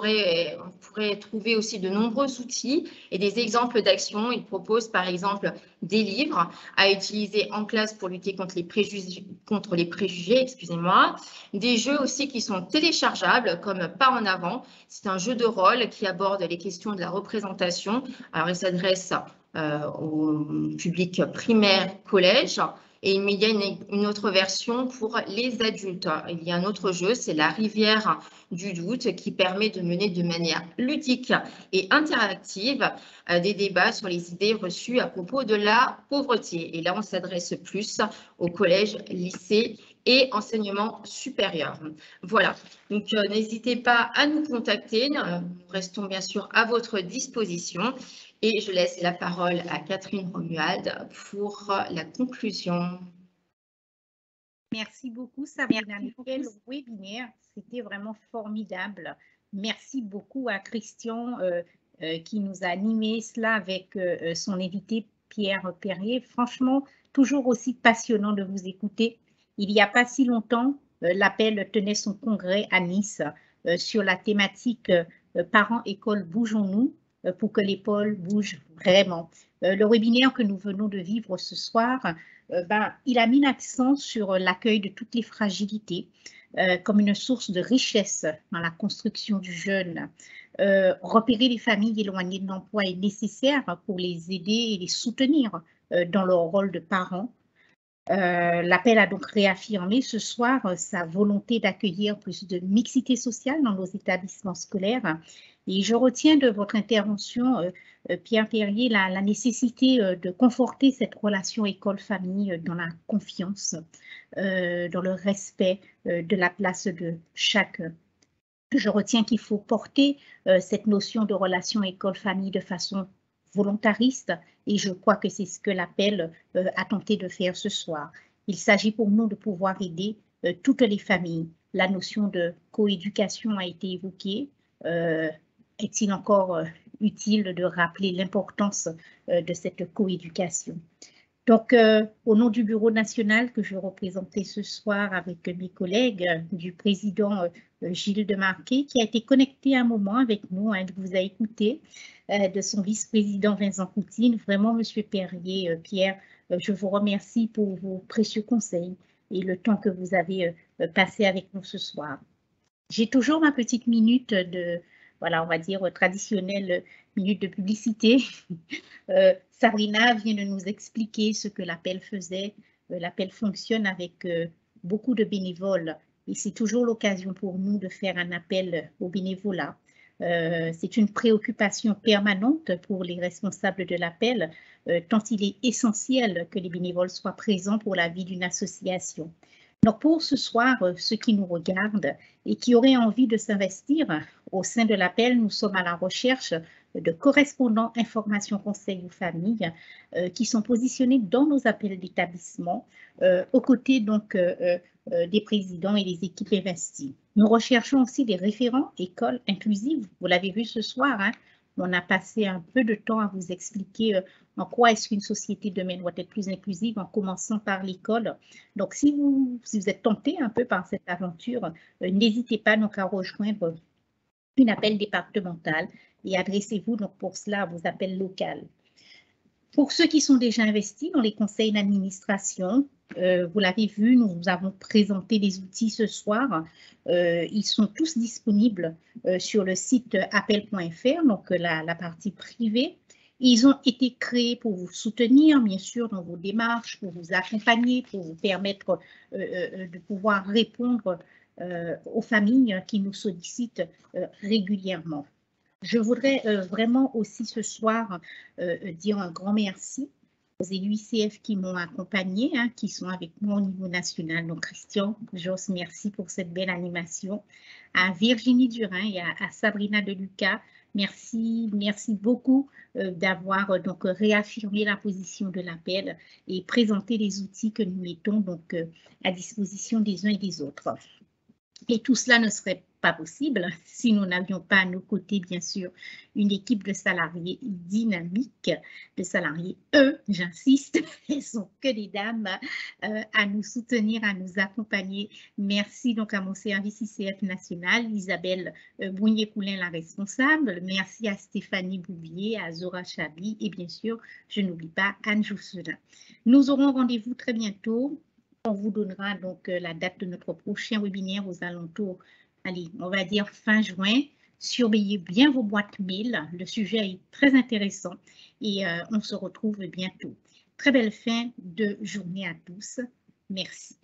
Speaker 8: pourrez trouver aussi de nombreux outils et des exemples d'actions. Ils proposent par exemple des livres à utiliser en classe pour lutter contre les préjugés, excusez-moi. Des jeux aussi qui sont téléchargeables comme Pas en avant. C'est un jeu de rôle qui aborde les questions de la représentation. Alors, il s'adresse au public primaire, collège. Et il y a une autre version pour les adultes. Il y a un autre jeu, c'est la rivière du doute qui permet de mener de manière ludique et interactive des débats sur les idées reçues à propos de la pauvreté. Et là, on s'adresse plus au collège, lycée et enseignement supérieur. Voilà, donc n'hésitez pas à nous contacter. Nous restons bien sûr à votre disposition. Et je laisse la parole à Catherine Romuald pour la conclusion.
Speaker 2: Merci beaucoup, Sabrina. Quel webinaire, c'était vraiment formidable. Merci beaucoup à Christian qui nous a animé cela avec son invité Pierre Perrier. Franchement, toujours aussi passionnant de vous écouter. Il n'y a pas si longtemps, l'Appel tenait son congrès à Nice sur la thématique Parents, école, bougeons-nous pour que l'école bouge vraiment. Le webinaire que nous venons de vivre ce soir il a mis l'accent sur l'accueil de toutes les fragilités comme une source de richesse dans la construction du jeune. Repérer les familles éloignées de l'emploi est nécessaire pour les aider et les soutenir dans leur rôle de parents. L'appel a donc réaffirmé ce soir sa volonté d'accueillir plus de mixité sociale dans nos établissements scolaires. Et je retiens de votre intervention, Pierre Perrier, la nécessité de conforter cette relation école-famille dans la confiance, dans le respect de la place de chacun. Je retiens qu'il faut porter cette notion de relation école-famille de façon volontariste et je crois que c'est ce que l'appel a tenté de faire ce soir. Il s'agit pour nous de pouvoir aider toutes les familles. La notion de coéducation a été évoquée. Est-il encore utile de rappeler l'importance de cette coéducation? Donc, au nom du Bureau national que je représentais ce soir avec mes collègues, du président Gilles Demarquet, qui a été connecté un moment avec nous, qui vous a écouté, de son vice-président Vincent Coutine. Vraiment, Monsieur Perrier, Pierre, je vous remercie pour vos précieux conseils et le temps que vous avez passé avec nous ce soir. J'ai toujours ma petite minute de, voilà, on va dire traditionnelle minute de publicité. Sabrina vient de nous expliquer ce que l'appel faisait. L'appel fonctionne avec beaucoup de bénévoles et c'est toujours l'occasion pour nous de faire un appel au bénévolat. C'est une préoccupation permanente pour les responsables de l'appel, tant il est essentiel que les bénévoles soient présents pour la vie d'une association. Donc pour ce soir, ceux qui nous regardent et qui auraient envie de s'investir au sein de l'appel, nous sommes à la recherche de correspondants information conseil aux familles qui sont positionnés dans nos appels d'établissement aux côtés donc des présidents et des équipes investies. Nous recherchons aussi des référents écoles inclusives. Vous l'avez vu ce soir, hein, on a passé un peu de temps à vous expliquer en quoi est-ce qu'une société demain doit être plus inclusive en commençant par l'école. Donc, si vous êtes tenté un peu par cette aventure, n'hésitez pas donc à rejoindre une appel départemental et adressez-vous donc pour cela à vos appels locaux. Pour ceux qui sont déjà investis dans les conseils d'administration, vous l'avez vu, nous vous avons présenté des outils ce soir. Ils sont tous disponibles sur le site appel.fr, donc la partie privée. Ils ont été créés pour vous soutenir, bien sûr, dans vos démarches, pour vous accompagner, pour vous permettre de pouvoir répondre aux familles qui nous sollicitent régulièrement. Je voudrais vraiment aussi ce soir dire un grand merci aux élus ICF qui m'ont accompagné, hein, qui sont avec moi au niveau national. Donc, Christian, Joss, merci pour cette belle animation. À Virginie Durin et à Sabrina Deluca, merci beaucoup d'avoir donc réaffirmé la position de l'appel et présenté les outils que nous mettons donc à disposition des uns et des autres. Et tout cela ne serait pas possible si nous n'avions pas à nos côtés, bien sûr, une équipe de salariés dynamiques, de salariés, j'insiste, elles ne sont que des dames, à nous soutenir, à nous accompagner. Merci donc à mon service ICF national, Isabelle Bougnier-Poulin, la responsable. Merci à Stéphanie Bouvier, à Zora Chabi et bien sûr, je n'oublie pas Anne Jousselin. Nous aurons rendez-vous très bientôt. On vous donnera donc la date de notre prochain webinaire aux alentours, allez, on va dire fin juin. Surveillez bien vos boîtes mail. Le sujet est très intéressant et on se retrouve bientôt. Très belle fin de journée à tous. Merci.